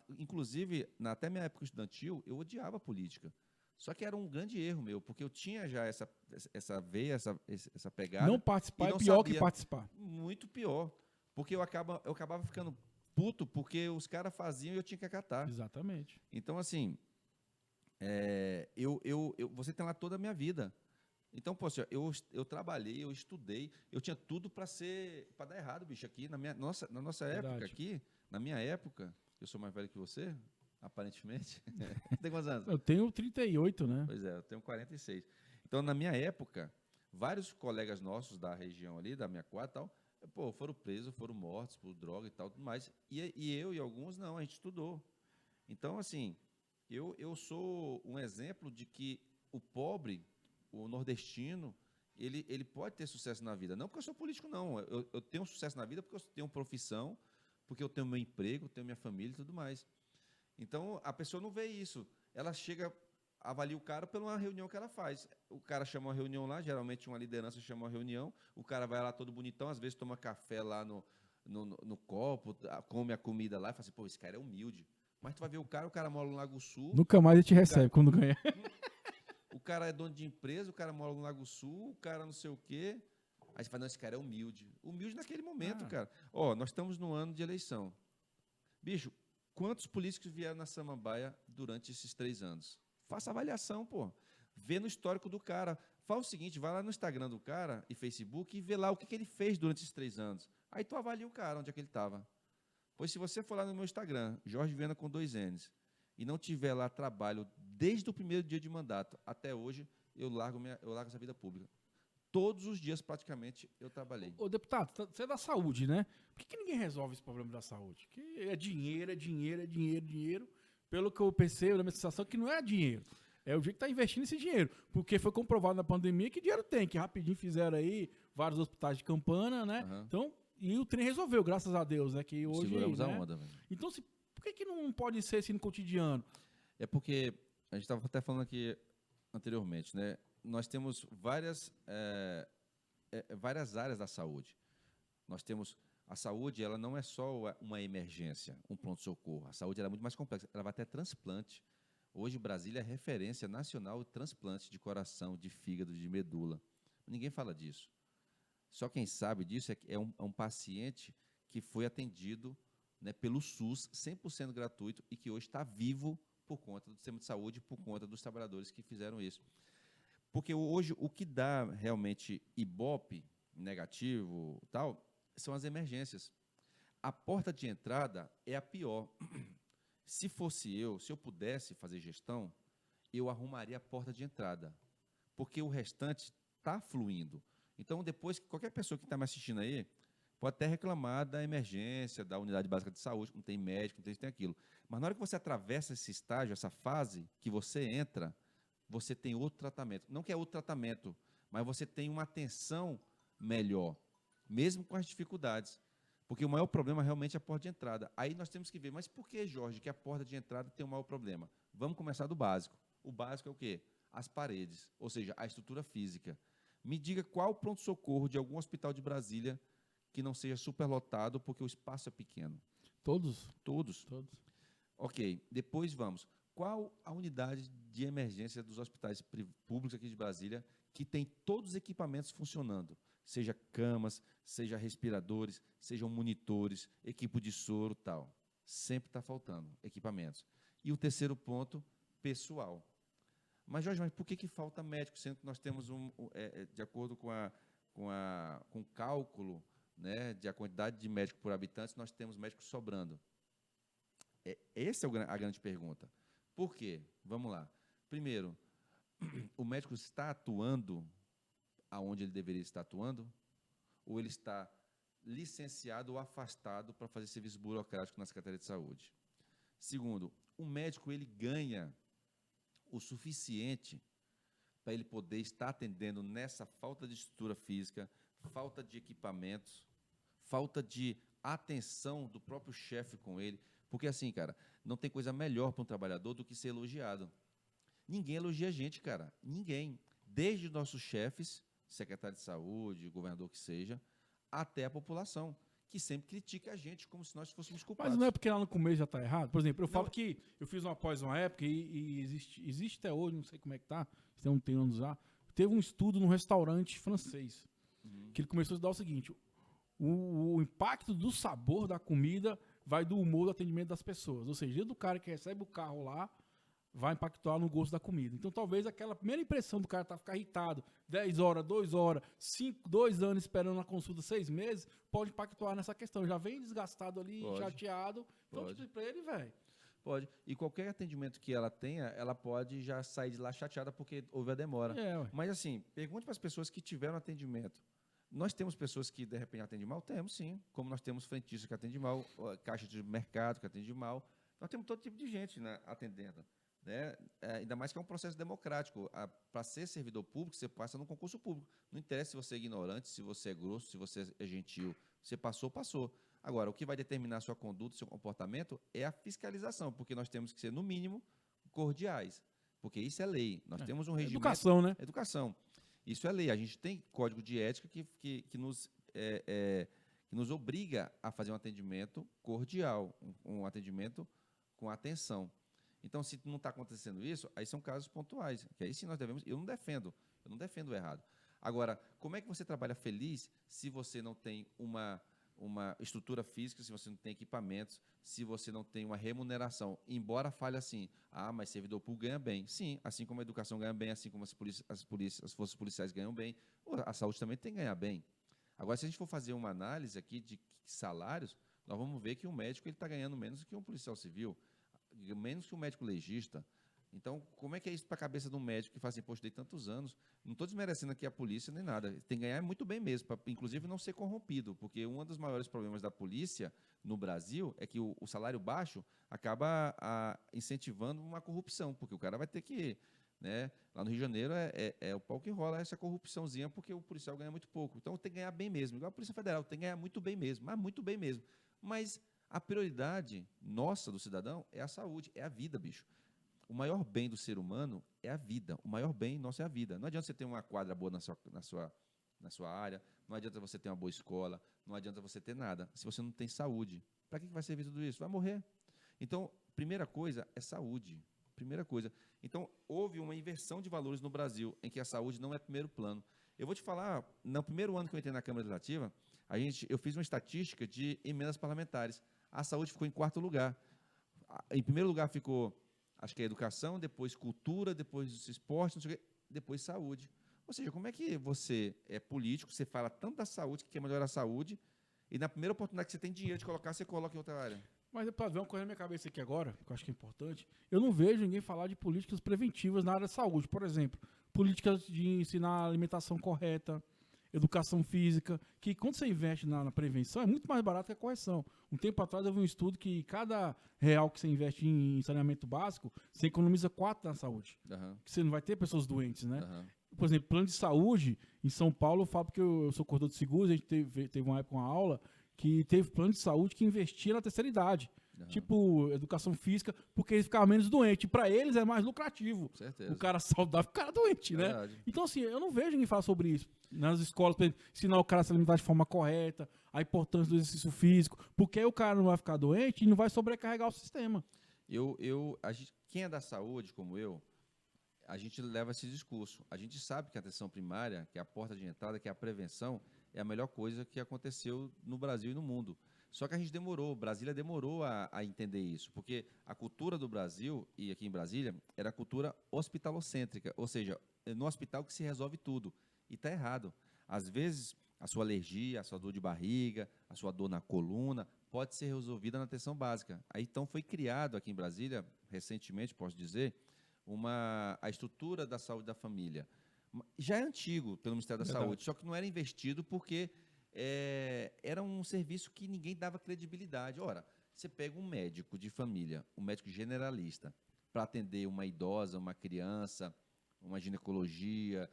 Inclusive, até minha época estudantil, eu odiava política. Só que era um grande erro meu, porque eu tinha já essa veia, essa pegada. Não participar e não é pior sabia. que participar. Muito pior. Porque eu acabava ficando puto, porque os caras faziam e eu tinha que acatar. Exatamente. Então, assim, você tem lá toda a minha vida. Então, poxa, eu trabalhei, eu estudei, eu tinha tudo para dar errado, bicho, aqui na nossa época Verdade. aqui, na minha época, eu sou mais velho que você, aparentemente. Tem quantos anos? Eu tenho 38, né? Pois é, eu tenho 46. Então, na minha época, vários colegas nossos da região ali, da minha quadra e tal, foram presos, foram mortos por droga e tal, tudo mais. E eu e alguns não, a gente estudou. Então, assim, eu sou um exemplo de que o pobre, o nordestino, ele pode ter sucesso na vida. Não porque eu sou político, não. Eu tenho sucesso na vida porque eu tenho profissão, porque eu tenho meu emprego, tenho minha família e tudo mais. Então, a pessoa não vê isso. Ela chega, avalia o cara pela uma reunião que ela faz. O cara chama uma reunião lá, geralmente uma liderança chama uma reunião, o cara vai lá todo bonitão, às vezes toma café lá no copo, come a comida lá e fala assim, pô, esse cara é humilde. Mas tu vai ver o cara mora no Lago Sul. Nunca mais ele te o recebe cara, quando ganha. o cara é dono de empresa, o cara mora no Lago Sul, o cara não sei o quê. Aí você fala, não, esse cara é humilde. Humilde naquele momento, cara. Ó, nós estamos no ano de eleição. Bicho, quantos políticos vieram na Samambaia durante esses 3 anos? Faça avaliação, pô. Vê no histórico do cara. Fala o seguinte, vai lá no Instagram do cara e Facebook e vê lá o que ele fez durante esses 3 anos. Aí tu avalia o cara, onde é que ele estava. Pois se você for lá no meu Instagram, Jorge Viana com 2 N's, e não tiver lá trabalho desde o primeiro dia de mandato até hoje, eu largo essa vida pública. Todos os dias, praticamente, eu trabalhei. Ô, deputado, você é da saúde, né? Por que ninguém resolve esse problema da saúde? Que é dinheiro, é dinheiro, é dinheiro, dinheiro. Pelo que eu percebo, na minha sensação, que não é dinheiro. É o jeito que está investindo esse dinheiro. Porque foi comprovado na pandemia que dinheiro tem, que rapidinho fizeram aí vários hospitais de campana, né? Uhum. Então, e o trem resolveu, graças a Deus, né? Que hoje, seguramos né? a onda, velho. Então, por que não pode ser assim no cotidiano? É porque, a gente estava até falando aqui anteriormente, né? Nós temos várias áreas da saúde. Nós temos a saúde, ela não é só uma emergência, um pronto-socorro. A saúde ela é muito mais complexa. Ela vai até transplante. Hoje, Brasília é referência nacional de transplante de coração, de fígado, de medula. Ninguém fala disso. Só quem sabe disso é um paciente que foi atendido, né, pelo SUS, 100% gratuito, e que hoje está vivo por conta do sistema de saúde, por conta dos trabalhadores que fizeram isso. Porque hoje o que dá realmente Ibope negativo, tal, são as emergências. A porta de entrada é a pior. Se eu pudesse fazer gestão, eu arrumaria a porta de entrada, porque o restante está fluindo. Então, depois, qualquer pessoa que está me assistindo aí, pode até reclamar da emergência, da unidade básica de saúde, não tem médico, não tem isso, tem aquilo. Mas na hora que você atravessa esse estágio, essa fase, que você entra, você tem outro tratamento. Não que é outro tratamento, mas você tem uma atenção melhor, mesmo com as dificuldades. Porque o maior problema realmente é a porta de entrada. Aí nós temos que ver, mas por que, Jorge, que a porta de entrada tem o maior problema? Vamos começar do básico. O básico é o quê? As paredes, ou seja, a estrutura física. Me diga qual pronto-socorro de algum hospital de Brasília que não seja superlotado porque o espaço é pequeno. Todos? Todos. Todos. Ok, depois vamos. Qual a unidade de emergência dos hospitais públicos aqui de Brasília que tem todos os equipamentos funcionando? Seja camas, seja respiradores, sejam monitores, equipe de soro, tal. Sempre está faltando equipamentos. E o terceiro ponto, pessoal. Mas, Jorge, por que falta médico, sendo que nós temos, de acordo com o cálculo, né, de a quantidade de médicos por habitantes, nós temos médicos sobrando? Essa é a grande pergunta. Por quê? Vamos lá. Primeiro, o médico está atuando aonde ele deveria estar atuando? Ou ele está licenciado ou afastado para fazer serviço burocrático na Secretaria de Saúde? Segundo, o médico ele ganha o suficiente para ele poder estar atendendo nessa falta de estrutura física, falta de equipamentos, falta de atenção do próprio chefe com ele. Porque assim, cara, não tem coisa melhor para um trabalhador do que ser elogiado. Ninguém elogia a gente, cara. Ninguém. Desde os nossos chefes, secretário de saúde, governador que seja, até a população, que sempre critica a gente como se nós fôssemos culpados. Mas não é porque lá no começo já está errado? Por exemplo, eu falo que eu fiz uma pós uma época e existe até hoje, não sei como é que tá, tem anos já, teve um estudo num restaurante francês, que ele começou a estudar o seguinte, o impacto do sabor da comida vai do humor do atendimento das pessoas. Ou seja, do cara que recebe o carro lá, vai impactar no gosto da comida. Então, talvez aquela primeira impressão do cara ficar irritado, 10 horas, 2 horas, 2 anos esperando uma consulta, 6 meses, pode impactar nessa questão. Já vem desgastado ali, chateado. Então, tipo, pra ele, velho. Pode. E qualquer atendimento que ela tenha, ela pode já sair de lá chateada porque houve a demora. Mas, assim, pergunte para as pessoas que tiveram atendimento. Nós temos pessoas que, de repente, atendem mal? Temos, sim. Como nós temos frentistas que atendem mal, caixa de mercado que atende mal. Nós temos todo tipo de gente, né, atendendo. né? Ainda mais que é um processo democrático. Para ser servidor público, você passa no concurso público. Não interessa se você é ignorante, se você é grosso, se você é gentil. Você passou, passou. Agora, o que vai determinar a sua conduta, seu comportamento, é a fiscalização, porque nós temos que ser, no mínimo, cordiais. Porque isso é lei. Nós temos um regimento... Educação, né? Educação. Isso é lei. A gente tem código de ética que nos obriga a fazer um atendimento cordial, um atendimento com atenção. Então, se não está acontecendo isso, aí são casos pontuais, que aí sim nós devemos... Eu não defendo o errado. Agora, como é que você trabalha feliz se você não tem uma estrutura física, se você não tem equipamentos, se você não tem uma remuneração? Embora fale assim, mas servidor público ganha bem. Sim, assim como a educação ganha bem, assim como as forças policiais ganham bem, a saúde também tem que ganhar bem. Agora, se a gente for fazer uma análise aqui de salários, nós vamos ver que o médico está ganhando menos do que um policial civil, menos que um médico legista. Então, como é que é isso para a cabeça de um médico que faz imposto de tantos anos? Não estou desmerecendo aqui a polícia nem nada. Tem que ganhar muito bem mesmo, para, inclusive, não ser corrompido, porque um dos maiores problemas da polícia no Brasil é que o salário baixo acaba incentivando uma corrupção, porque o cara vai ter que... Né? Lá no Rio de Janeiro é o pau que rola essa corrupçãozinha, porque o policial ganha muito pouco. Então, tem que ganhar bem mesmo. Igual a Polícia Federal, tem que ganhar muito bem mesmo, mas muito bem mesmo. Mas a prioridade nossa, do cidadão, é a saúde, é a vida, bicho. O maior bem do ser humano é a vida. O maior bem nosso é a vida. Não adianta você ter uma quadra boa na sua área, não adianta você ter uma boa escola, não adianta você ter nada. Se você não tem saúde, para que vai servir tudo isso? Vai morrer. Então, primeira coisa é saúde. Primeira coisa. Então, houve uma inversão de valores no Brasil, em que a saúde não é primeiro plano. Eu vou te falar, no primeiro ano que eu entrei na Câmara Legislativa, eu fiz uma estatística de emendas parlamentares. A saúde ficou em quarto lugar. Em primeiro lugar ficou, acho que a educação, depois cultura, depois esporte, não sei o quê, depois saúde. Ou seja, como é que você é político, você fala tanto da saúde, que quer melhorar a saúde, e na primeira oportunidade que você tem dinheiro de colocar, você coloca em outra área? Mas para ver uma coisa na minha cabeça aqui agora, que eu acho que é importante, eu não vejo ninguém falar de políticas preventivas na área da saúde. Por exemplo, políticas de ensinar a alimentação correta, educação física, que quando você investe na prevenção é muito mais barato que a correção. Um tempo atrás eu vi um estudo que cada real que você investe em saneamento básico, você economiza 4 na saúde. Uhum. Que você não vai ter pessoas doentes, né? Uhum. Por exemplo, plano de saúde, em São Paulo, eu falo porque eu sou corredor de seguros, a gente teve uma época, uma aula, que teve plano de saúde que investia na terceira idade. Uhum. Tipo, educação física, porque eles ficavam menos doentes. Para eles é mais lucrativo. Certeza. O cara saudável, o cara doente, né? Verdade. Então, assim, eu não vejo ninguém falar sobre isso. Nas escolas, para ensinar o cara a se alimentar de forma correta, a importância do exercício físico, porque aí o cara não vai ficar doente e não vai sobrecarregar o sistema. Quem é da saúde, como eu, a gente leva esse discurso. A gente sabe que a atenção primária, que é a porta de entrada, que é a prevenção, é a melhor coisa que aconteceu no Brasil e no mundo. Só que a gente Brasília demorou a entender isso, porque a cultura do Brasil, e aqui em Brasília, era a cultura hospitalocêntrica, ou seja, no hospital que se resolve tudo. E está errado. Às vezes, a sua alergia, a sua dor de barriga, a sua dor na coluna, pode ser resolvida na atenção básica. Aí, então, foi criado aqui em Brasília, recentemente, posso dizer, a estrutura da saúde da família. Já é antigo pelo Ministério da Saúde, só que não era investido porque era um serviço que ninguém dava credibilidade. Ora, você pega um médico de família, um médico generalista, para atender uma idosa, uma criança, uma ginecologia.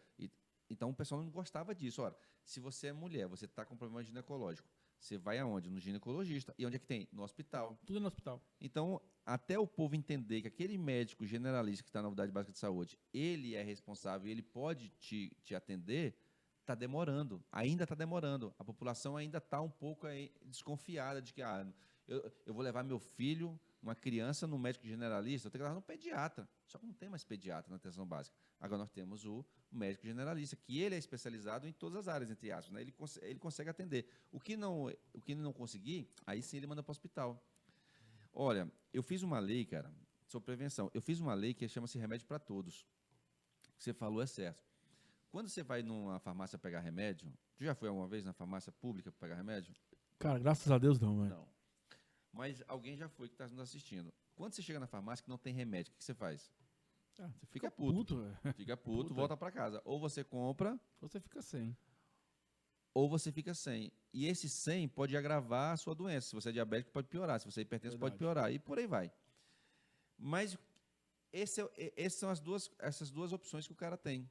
Então, o pessoal não gostava disso. Ora, se você é mulher, você está com problema ginecológico, você vai aonde? No ginecologista. E onde é que tem? No hospital. Tudo no hospital. Então, até o povo entender que aquele médico generalista que está na unidade básica de saúde, ele é responsável, ele pode te atender, está demorando. Ainda está demorando. A população ainda está um pouco desconfiada de que eu vou levar meu filho, uma criança, no médico generalista, eu tenho que levar no pediatra. Só que não tem mais pediatra na atenção básica. Agora nós temos o médico generalista, que ele é especializado em todas as áreas, entre aspas, né? Ele consegue atender. O que ele não conseguir, aí sim ele manda para o hospital. Olha, eu fiz uma lei, cara, sobre prevenção. Eu fiz uma lei que chama-se Remédio para Todos. O que você falou é certo. Quando você vai numa farmácia pegar remédio, tu já foi alguma vez na farmácia pública para pegar remédio? Cara, graças a Deus não, mano. Não. Mas alguém já foi que está nos assistindo. Quando você chega na farmácia que não tem remédio, o que você faz? Você fica puto. Fica puto, volta para casa. Ou você compra, ou você fica sem. Ou você fica sem. E esse sem pode agravar a sua doença. Se você é diabético, pode piorar. Se você é hipertenso, pode piorar. E por aí vai. Mas Essas são essas duas opções que o cara tem.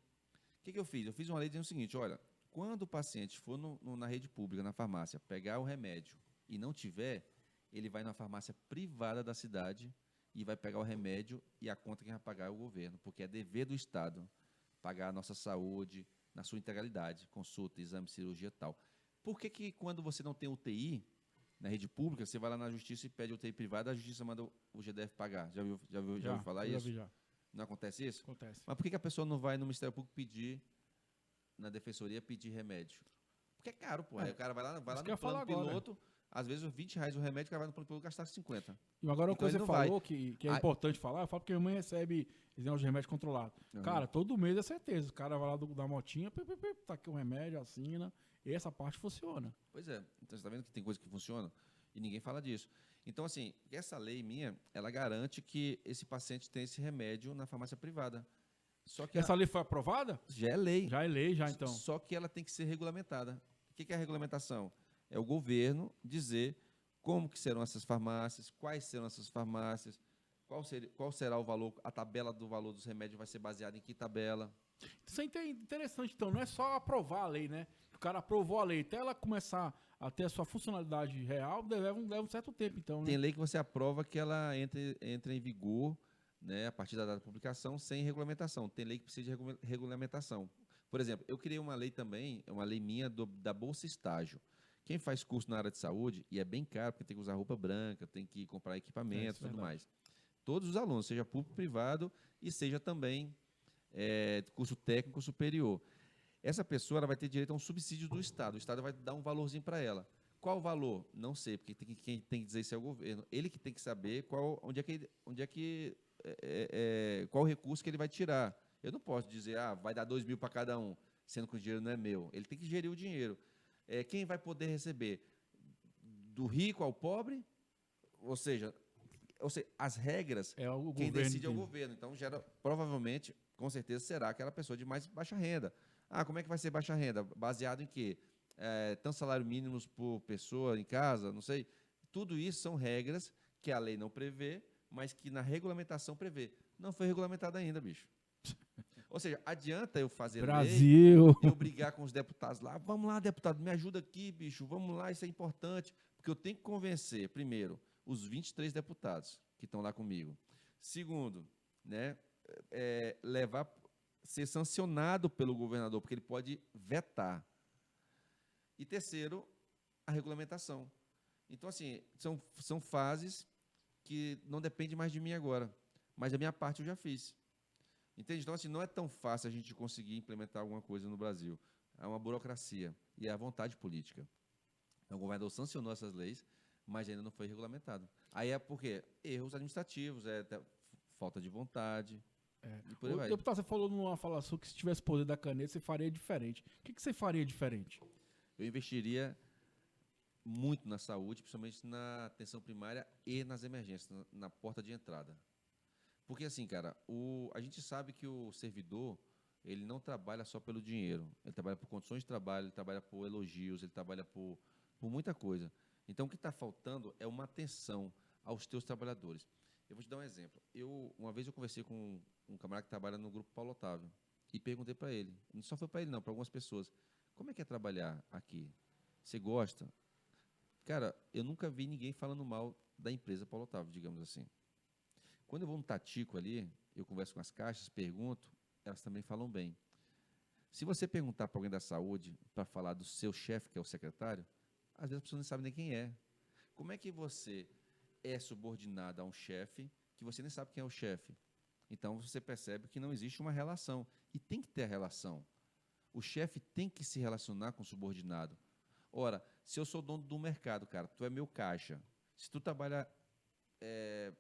O que eu fiz? Eu fiz uma lei dizendo o seguinte, olha, quando o paciente for na rede pública, na farmácia, pegar o remédio e não tiver, ele vai na farmácia privada da cidade e vai pegar o remédio e a conta quem vai pagar é o governo, porque é dever do Estado pagar a nossa saúde na sua integralidade, consulta, exame, cirurgia e tal. Por que quando você não tem UTI na rede pública, você vai lá na justiça e pede UTI privada, a justiça manda o GDF pagar? Já ouviu falar isso? Já vi, já. Não acontece isso? Acontece. Mas por que a pessoa não vai no Ministério Público pedir, na defensoria, pedir remédio? Porque é caro, pô. Aí o cara vai lá no plano piloto, às vezes R$20 o remédio, o cara vai no plano piloto gastar 50. E agora uma Então coisa ele que não você falou vai. que é importante falar, eu falo porque a minha mãe recebe os remédios controlados. Cara, todo mês é certeza. O cara vai lá da motinha, tá aqui o remédio, assina, e essa parte funciona. Pois é. Então você tá vendo que tem coisa que funciona e ninguém fala disso. Então, assim, essa lei minha, ela garante que esse paciente tem esse remédio na farmácia privada. Só que Essa lei foi aprovada? já é lei. Já é lei, já então. Só que ela tem que ser regulamentada. O que é a regulamentação? É o governo dizer como que serão essas farmácias, quais serão essas farmácias, qual será o valor, a tabela do valor dos remédios vai ser baseada em que tabela. Isso é interessante, então. Não é só aprovar a lei, né? O cara aprovou a lei. Até ela começar a ter a sua funcionalidade real, leva um certo tempo, então, né? Tem lei que você aprova que ela entra em vigor, né, a partir da data da publicação, sem regulamentação. Tem lei que precisa de regulamentação. Por exemplo, eu criei uma lei também, uma lei minha da Bolsa Estágio. Quem faz curso na área de saúde, e é bem caro, porque tem que usar roupa branca, tem que comprar equipamento e tudo mais. Todos os alunos, seja público, privado, e seja também curso técnico superior. Essa pessoa ela vai ter direito a um subsídio do Estado. O Estado vai dar um valorzinho para ela. Qual o valor? Não sei, porque quem tem que dizer isso é o governo. Ele que tem que saber qual o recurso que ele vai tirar. Eu não posso dizer, vai dar 2 mil para cada um, sendo que o dinheiro não é meu. Ele tem que gerir o dinheiro. Quem vai poder receber? Do rico ao pobre? Ou seja, as regras, quem decide é o governo. Então, provavelmente, com certeza, será aquela pessoa de mais baixa renda. Como é que vai ser baixa renda? Baseado em quê? Tantos salários mínimos por pessoa em casa, não sei. Tudo isso são regras que a lei não prevê, mas que na regulamentação prevê. Não foi regulamentada ainda, bicho. Ou seja, adianta eu fazer lei, eu brigar com os deputados lá, vamos lá, deputado, me ajuda aqui, bicho, vamos lá, isso é importante, porque eu tenho que convencer, primeiro, os 23 deputados que estão lá comigo. Segundo, né, ser sancionado pelo governador, porque ele pode vetar. E terceiro, a regulamentação. Então, assim, são fases que não dependem mais de mim agora, mas a minha parte eu já fiz. Entende? Então, assim, não é tão fácil a gente conseguir implementar alguma coisa no Brasil. É uma burocracia e é a vontade política. Então, o governador sancionou essas leis, mas ainda não foi regulamentado. Aí é por quê? Erros administrativos, falta de vontade, e por aí vai. Deputado, você falou numa fala sua que se tivesse poder da caneta, você faria diferente. O que você faria diferente? Eu investiria muito na saúde, principalmente na atenção primária e nas emergências, na porta de entrada. Porque, assim, cara, a gente sabe que o servidor, ele não trabalha só pelo dinheiro. Ele trabalha por condições de trabalho, ele trabalha por elogios, ele trabalha por muita coisa. Então, o que está faltando é uma atenção aos teus trabalhadores. Eu vou te dar um exemplo. Uma vez eu conversei com um camarada que trabalha no Grupo Paulo Otávio e perguntei para ele, não só foi para ele não, para algumas pessoas, como é que é trabalhar aqui? Você gosta? Cara, eu nunca vi ninguém falando mal da empresa Paulo Otávio, digamos assim. Quando eu vou no Tatico ali, eu converso com as caixas, pergunto, elas também falam bem. Se você perguntar para alguém da saúde, para falar do seu chefe, que é o secretário, às vezes a pessoa não sabe nem quem é. Como é que você é subordinado a um chefe que você nem sabe quem é o chefe? Então, você percebe que não existe uma relação. E tem que ter a relação. O chefe tem que se relacionar com o subordinado. Ora, se eu sou dono do mercado, cara, tu é meu caixa. Se tu trabalha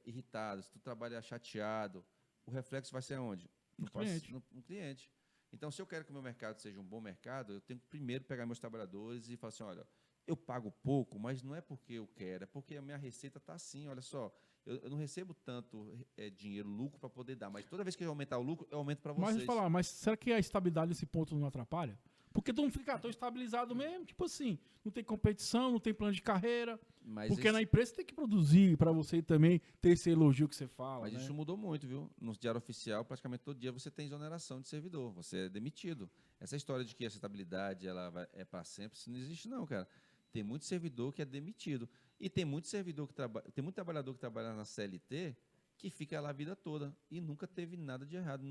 irritado, se tu trabalha chateado, o reflexo vai ser aonde? No cliente. No cliente. Então, se eu quero que o meu mercado seja um bom mercado, eu tenho que primeiro pegar meus trabalhadores e falar assim, olha, eu pago pouco, mas não é porque eu quero, é porque a minha receita está assim, olha só, eu não recebo tanto dinheiro, lucro para poder dar, mas toda vez que eu aumentar o lucro, eu aumento para vocês. Mas será que a estabilidade nesse ponto não atrapalha? Porque todo mundo fica tão estabilizado mesmo, tipo assim, não tem competição, não tem plano de carreira. Mas Porque esse- na empresa você tem que produzir para você também ter esse elogio que você fala, Mas né? isso mudou muito, viu? No Diário Oficial, praticamente todo dia você tem exoneração de servidor, você é demitido. Essa história de que essa estabilidade é para sempre, isso não existe não, cara. Tem muito servidor que é demitido. E tem muito servidor que trabalha, tem muito trabalhador que trabalha na CLT que fica lá a vida toda e nunca teve nada de errado,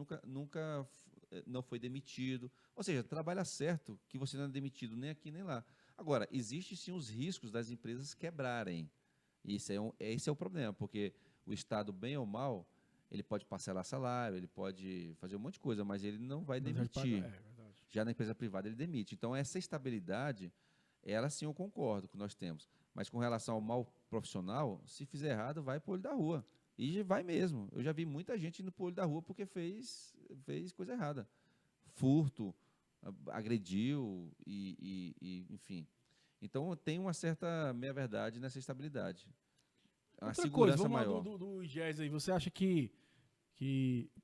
não foi demitido. Ou seja, trabalha certo que você não é demitido nem aqui nem lá. Agora, existem sim os riscos das empresas quebrarem. Esse é o problema, porque o Estado, bem ou mal, ele pode parcelar salário, ele pode fazer um monte de coisa, mas ele não vai Não deixa de pagar. demitir. É verdade. Já na empresa privada, ele demite. Então, essa estabilidade, ela sim eu concordo que nós temos. Mas com relação ao mal profissional, se fizer errado, vai para o olho da rua. E vai mesmo. Eu já vi muita gente indo para o olho da rua porque fez coisa errada. Furto, agrediu enfim. Então, tem uma certa meia-verdade nessa estabilidade. Uma Outra coisa, segurança vamos lá maior. do IGES aí. Você acha que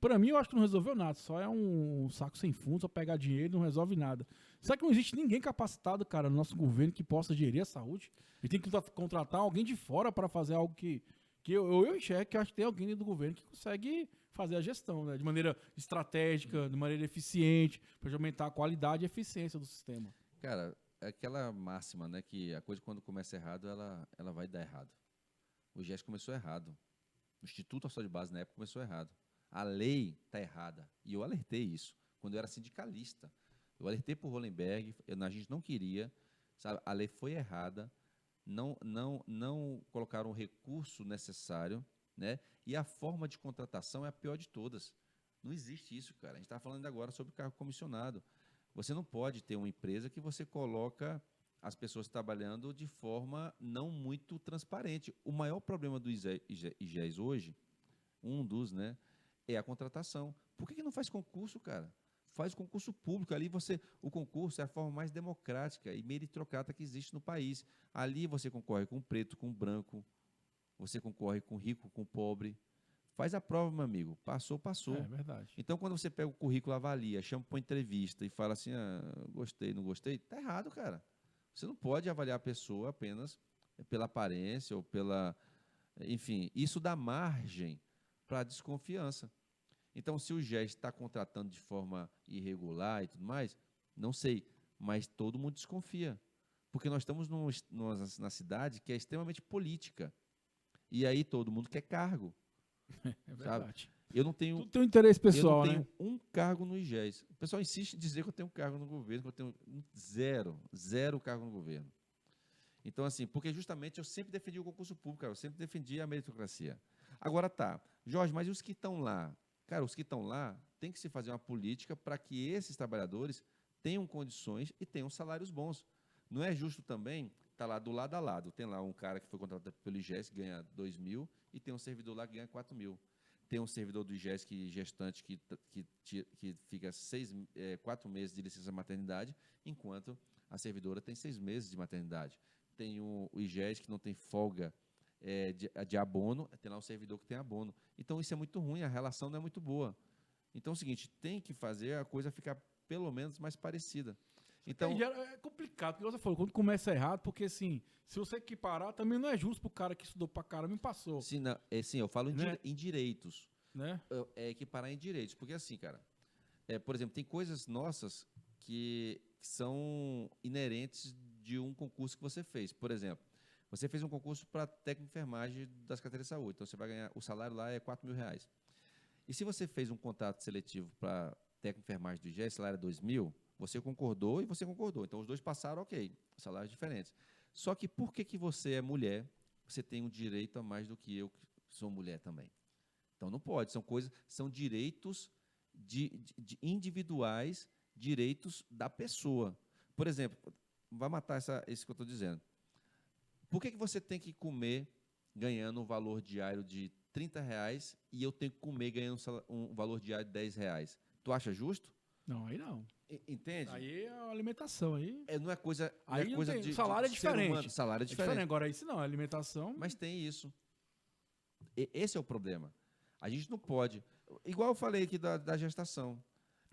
para mim, eu acho que não resolveu nada. Só é um saco sem fundo, só pegar dinheiro, não resolve nada. Será que não existe ninguém capacitado, cara, no nosso governo que possa gerir a saúde? E tem que contratar alguém de fora para fazer algo que eu enxergo que eu acho que tem alguém dentro do governo que consegue fazer a gestão, né? De maneira estratégica, de maneira eficiente, para aumentar a qualidade e eficiência do sistema. Cara, é aquela máxima, né, que a coisa quando começa errado, ela vai dar errado. O GES começou errado. O Instituto Nacional de Base, na época, começou errado. A lei está errada. E eu alertei isso quando eu era sindicalista. Eu alertei para o Hollenberg, a gente não queria, sabe? A lei foi errada, não colocaram o recurso necessário, né? E a forma de contratação é a pior de todas. Não existe isso, cara. A gente está falando agora sobre cargo comissionado. Você não pode ter uma empresa que você coloca as pessoas trabalhando de forma não muito transparente. O maior problema do IGES hoje, um dos, né, é a contratação. Por que não faz concurso, cara? Faz concurso público. Ali o concurso é a forma mais democrática e meritocrata que existe no país. Ali você concorre com preto, com branco, você concorre com rico, com pobre. Faz a prova, meu amigo. Passou, É passou. verdade. Então, quando você pega o currículo, avalia, chama para uma entrevista e fala assim, gostei, não gostei, tá errado, cara. Você não pode avaliar a pessoa apenas pela aparência ou pela... Enfim, isso dá margem para desconfiança. Então, se o GES está contratando de forma irregular e tudo mais, não sei, mas todo mundo desconfia. Porque nós estamos na cidade que é extremamente política. E aí todo mundo quer cargo, É sabe? verdade. Eu não tenho Tudo tem um interesse Eu não pessoal, tenho né? um cargo no IGES. O pessoal insiste em dizer que eu tenho um cargo no governo, que eu tenho zero cargo no governo. Então, assim, porque justamente eu sempre defendi o concurso público, cara, eu sempre defendi a meritocracia. Agora tá, Jorge, mas e os que estão lá? Cara, os que estão lá, tem que se fazer uma política para que esses trabalhadores tenham condições e tenham salários bons. Não é justo também estar lá do lado a lado. Tem lá um cara que foi contratado pelo IGES que ganha 2.000 e tem um servidor lá que ganha 4.000. Tem um servidor do IGES gestante que fica 4 meses de licença maternidade, enquanto a servidora tem 6 meses de maternidade. Tem o IGES que não tem folga de abono, tem lá um servidor que tem abono. Então, isso é muito ruim, a relação não é muito boa. Então, é o seguinte, tem que fazer a coisa ficar pelo menos mais parecida. Então, É complicado, porque você falou, quando começa errado, porque assim, se você equiparar, também não é justo pro cara que estudou pra caramba e passou, sim, eu falo né? em direitos. Né? É equiparar em direitos. Porque assim, cara, por exemplo, tem coisas nossas que são inerentes de um concurso que você fez. Por exemplo, você fez um concurso para técnico de enfermagem das carteiras de saúde. Então, você vai ganhar, o salário lá é R$ 4.000. E se você fez um contrato seletivo para técnico de enfermagem do IGES, o salário é 2.000, você concordou e você concordou. Então, os dois passaram, ok, salários diferentes. Só que por que você é mulher, você tem um direito a mais do que eu, que sou mulher também? Então, não pode. São direitos de individuais, direitos da pessoa. Por exemplo, vai matar isso que eu estou dizendo. Por que você tem que comer ganhando um valor diário de R$ 30 e eu tenho que comer ganhando um valor diário de R$ 10? Tu acha justo? Não, aí não. Entende? Aí é a alimentação, aí. Não é coisa, Aí não tem, o salário é de ser humano. diferente. Salário é diferente. Agora, isso não, a alimentação. Mas tem isso. Esse é o problema. A gente não pode. Igual eu falei aqui da gestação.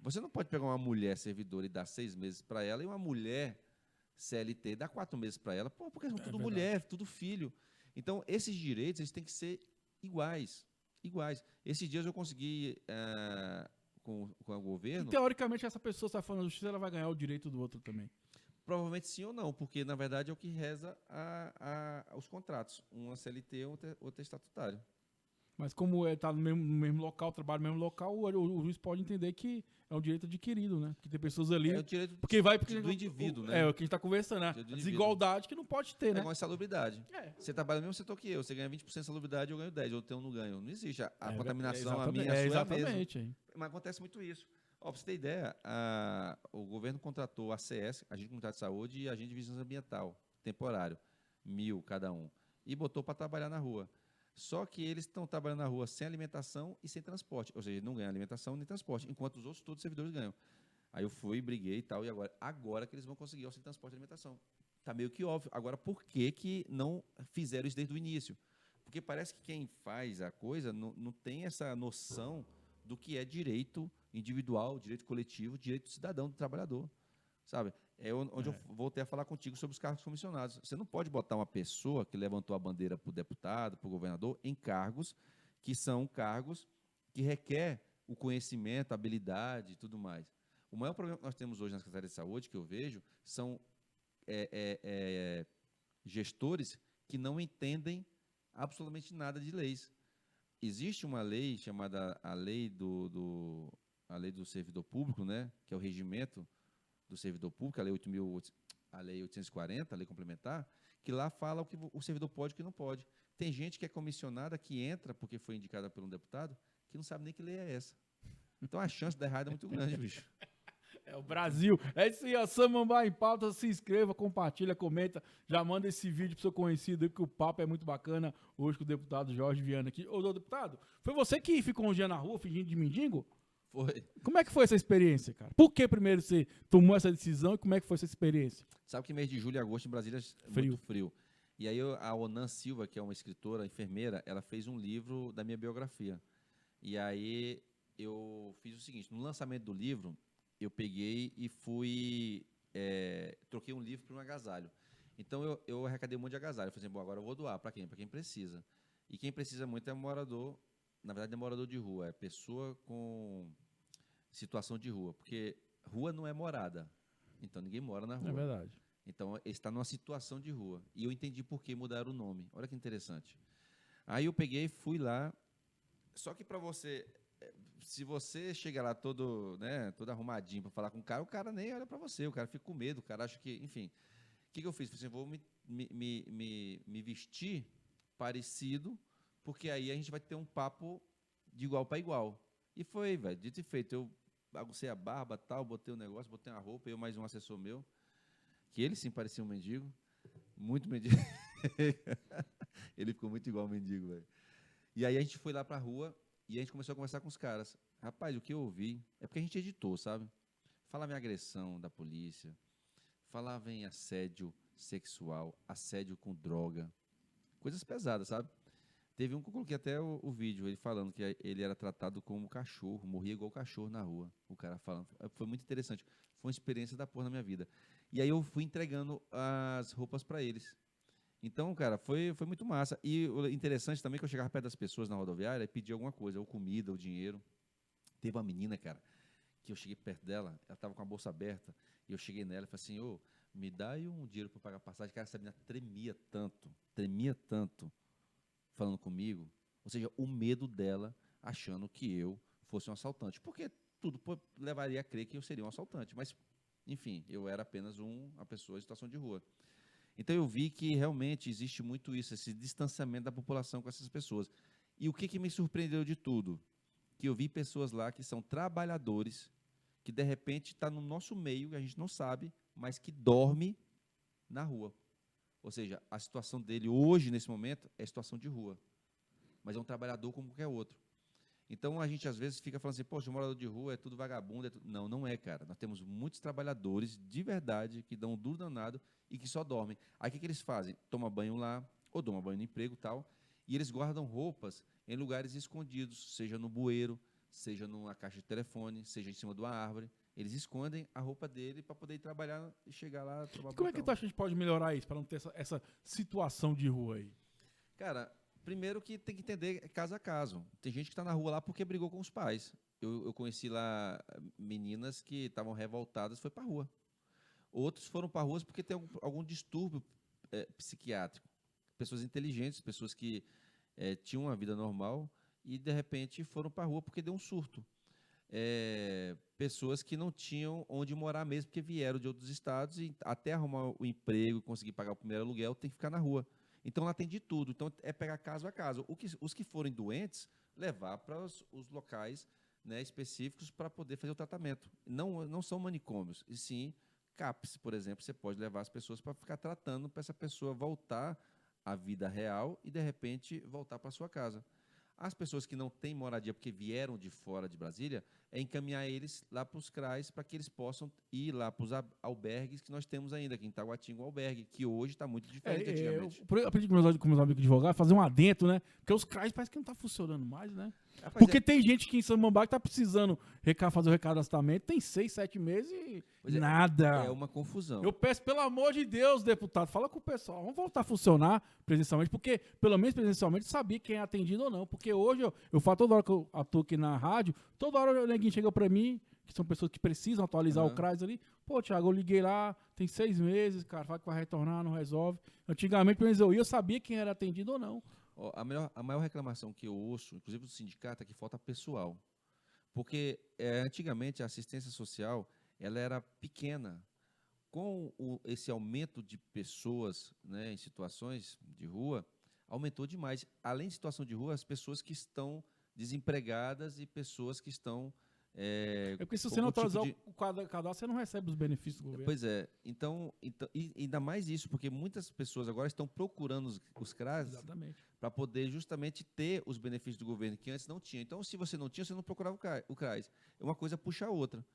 Você não pode pegar uma mulher servidora e dar 6 meses para ela e uma mulher CLT dar 4 meses para ela, pô, porque são tudo verdade. mulher, tudo filho. Então, esses direitos eles têm que ser iguais. Iguais. Esses dias eu consegui, com o E governo, teoricamente essa pessoa está falando justiça, ela vai ganhar o direito do outro também. provavelmente sim ou não, porque na verdade é o que reza os contratos. Uma CLT, outra estatutário. Mas como está no mesmo local, trabalha no mesmo local, o juiz pode entender que é um direito adquirido, né? Porque tem pessoas ali. É o direito Porque vai do indivíduo, É né? o que a gente está conversando, né? Direito do A indivíduo. desigualdade que não pode ter, É né? igual a insalubridade. É. Você trabalha no mesmo setor que eu, você ganha 20% de salubridade, eu ganho 10%, ou eu não ganho. Não existe. A É, contaminação, a exatamente, minha, a sua é a exatamente. mesma. Mas acontece muito isso. Ó, pra você ter ideia, o governo contratou a CS, Agente Comunitário de Saúde, e Agente de Vigilância Ambiental, temporário, 1.000 cada um, e botou para trabalhar na rua. Só que eles estão trabalhando na rua sem alimentação e sem transporte, ou seja, não ganham alimentação nem transporte, enquanto os outros todos os servidores ganham. Aí eu fui, briguei e tal, e agora que eles vão conseguir auxílio de transporte e alimentação. Tá meio que óbvio. Agora, por que não fizeram isso desde o início? Porque parece que quem faz a coisa não tem essa noção do que é direito individual, direito coletivo, direito do cidadão, do trabalhador. Sabe? É onde eu voltei a falar contigo sobre os cargos comissionados. Você não pode botar uma pessoa que levantou a bandeira para o deputado, para o governador, em cargos que são cargos que requer o conhecimento, a habilidade e tudo mais. O maior problema que nós temos hoje na Secretaria de Saúde, que eu vejo, são gestores que não entendem absolutamente nada de leis. Existe uma lei chamada a lei do servidor público, né, que é o regimento do servidor público, a lei 840, a lei complementar, que lá fala o que o servidor pode e o que não pode. Tem gente que é comissionada, que entra porque foi indicada por um deputado, que não sabe nem que lei é essa. Então a chance de dar errado é muito grande, bicho. É o Brasil. É isso aí, ó. Samambaia em Pauta. Se inscreva, compartilha, comenta. Já manda esse vídeo pro seu conhecido aí, porque o papo é muito bacana hoje com o deputado Jorge Viana aqui. Ô, deputado, foi você que ficou um dia na rua fingindo de mendigo? Foi. Como é que foi essa experiência, cara? Por que primeiro você tomou essa decisão e como é que foi essa experiência? Sabe que mês de julho e agosto em Brasília é Frio. muito frio. E aí a Onan Silva, que é uma escritora, enfermeira, ela fez um livro da minha biografia. E aí eu fiz o seguinte, no lançamento do livro, eu peguei e troquei um livro por um agasalho. Então eu arrecadei um monte de agasalho. Eu falei assim, bom, agora eu vou doar para quem? Para quem precisa. E quem precisa muito é morador, na verdade é morador de rua, é pessoa com situação de rua, porque rua não é morada, então ninguém mora na rua. É verdade. Então ele está numa situação de rua. E eu entendi por que mudaram o nome. Olha que interessante. Aí eu peguei e fui lá, só que para você, se você chega lá todo arrumadinho para falar com o cara nem olha para você, o cara fica com medo, o cara acha que, enfim. O que eu fiz? Falei assim, vou me vestir parecido, porque aí a gente vai ter um papo de igual para igual. E foi, velho, dito e feito. Eu baguncei a barba, tal, botei o negócio, botei uma roupa, eu mais um assessor meu, que ele sim parecia um mendigo, muito mendigo. Ele ficou muito igual ao mendigo, velho. E aí a gente foi lá pra rua e a gente começou a conversar com os caras. Rapaz, o que eu ouvi, é porque a gente editou, sabe? Falava em agressão da polícia, falava em assédio sexual, assédio com droga, coisas pesadas, sabe? Teve um que eu coloquei até o vídeo, ele falando que ele era tratado como cachorro, morria igual cachorro na rua. O cara falando. Foi muito interessante. Foi uma experiência da porra na minha vida. E aí eu fui entregando as roupas para eles. Então, cara, foi muito massa. E o interessante também é que eu chegava perto das pessoas na rodoviária e pedia alguma coisa, ou comida, ou dinheiro. Teve uma menina, cara, que eu cheguei perto dela, ela estava com a bolsa aberta, e eu cheguei nela e falei assim, ô, me dá aí um dinheiro para pagar a passagem. Cara, essa menina tremia tanto, falando comigo. Ou seja, o medo dela achando que eu fosse um assaltante. Porque tudo levaria a crer que eu seria um assaltante. Mas, enfim, eu era apenas uma pessoa em situação de rua. Então eu vi que realmente existe muito isso, esse distanciamento da população com essas pessoas. E o que me surpreendeu de tudo? Que eu vi pessoas lá que são trabalhadores, que de repente está no nosso meio, que a gente não sabe, mas que dorme na rua. Ou seja, a situação dele hoje, nesse momento, é situação de rua. Mas é um trabalhador como qualquer outro. Então a gente às vezes fica falando assim, poxa, o morador de rua é tudo vagabundo. Não, não é, cara. Nós temos muitos trabalhadores de verdade que dão um duro danado e que só dormem. Aí o que eles fazem? Tomam banho lá, ou tomam banho no emprego e tal, e eles guardam roupas em lugares escondidos, seja no bueiro, seja numa caixa de telefone, seja em cima de uma árvore. Eles escondem a roupa dele para poder ir trabalhar e chegar lá tomar Como é que tu acha que a gente pode melhorar isso para não ter essa situação de rua aí? Cara, primeiro que tem que entender caso a caso. Tem gente que está na rua lá porque brigou com os pais. Eu conheci lá meninas que estavam revoltadas, foi para a rua. Outros foram para ruas porque tem algum distúrbio psiquiátrico. Pessoas inteligentes, pessoas que tinham uma vida normal e, de repente, foram para a rua porque deu um surto. Pessoas que não tinham onde morar mesmo, porque vieram de outros estados e até arrumar o emprego, conseguir pagar o primeiro aluguel, tem que ficar na rua. Então, lá tem de tudo. Então, é pegar caso a caso. Os que forem doentes, levar para os locais, né, específicos para poder fazer o tratamento. Não são manicômios, e sim CAPS, por exemplo. Você pode levar as pessoas para ficar tratando, para essa pessoa voltar à vida real e, de repente, voltar para sua casa. As pessoas que não têm moradia porque vieram de fora de Brasília, é encaminhar eles lá para os CRAs para que eles possam ir lá para os albergues que nós temos ainda, aqui em Taguatinga, o albergue, que hoje está muito diferente antigamente. Eu aprendi com meus amigos advogados fazer um adendo, né? Porque os CRAs parece que não tá funcionando mais, né? Rapaz, Porque tem gente que em Samambaia que tá precisando fazer o recadastramento, tem 6, 7 meses e nada. É uma confusão. Eu peço, pelo amor de Deus, deputado, fala com o pessoal, vamos voltar a funcionar presencialmente, porque pelo menos presencialmente sabia quem é atendido ou não. Porque hoje eu falo toda hora que eu atuo aqui na rádio, toda hora o neguinho chega pra mim, que são pessoas que precisam atualizar o CRAS ali. Pô, Thiago, eu liguei lá, tem 6 meses, cara, fala que vai retornar, não resolve. Antigamente, pelo menos eu sabia quem era atendido ou não. A maior reclamação que eu ouço, inclusive do sindicato, é que falta pessoal. Porque antigamente a assistência social ela era pequena. Com esse aumento de pessoas, né, em situações de rua, aumentou demais. Além de situação de rua, as pessoas que estão desempregadas e pessoas que estão... porque se você não atualizar o cadastro, você não recebe os benefícios do governo. Pois é. Então, e ainda mais isso, porque muitas pessoas agora estão procurando os CRAS para poder justamente ter os benefícios do governo, que antes não tinha. Então, se você não tinha, você não procurava o CRAS. Uma coisa puxa a outra.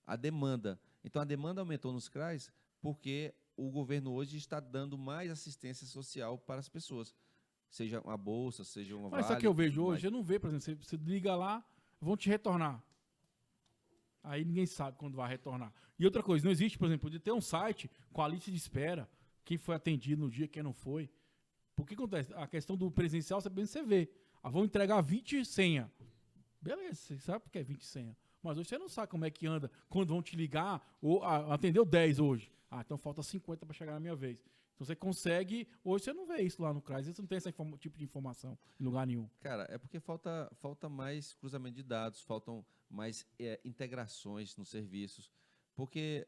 A demanda. Então, a demanda aumentou nos CRAs porque o governo hoje está dando mais assistência social para as pessoas. Seja uma bolsa, seja uma Mas vale. só que eu vejo hoje, eu não vejo, por exemplo, você liga lá, vão te retornar. Aí ninguém sabe quando vai retornar. E outra coisa, não existe, por exemplo, de ter um site com a lista de espera, quem foi atendido no dia, quem não foi. Por que acontece? A questão do presencial, você vê. Vão entregar 20 senha. Beleza, você sabe porque é 20 senha. Mas hoje você não sabe como é que anda, quando vão te ligar, ou atendeu 10 hoje. Então falta 50 para chegar na minha vez. Então você consegue, hoje você não vê isso lá no CRAS, você não tem esse tipo de informação em lugar nenhum. Cara, é porque falta mais cruzamento de dados, faltam mais integrações nos serviços. Porque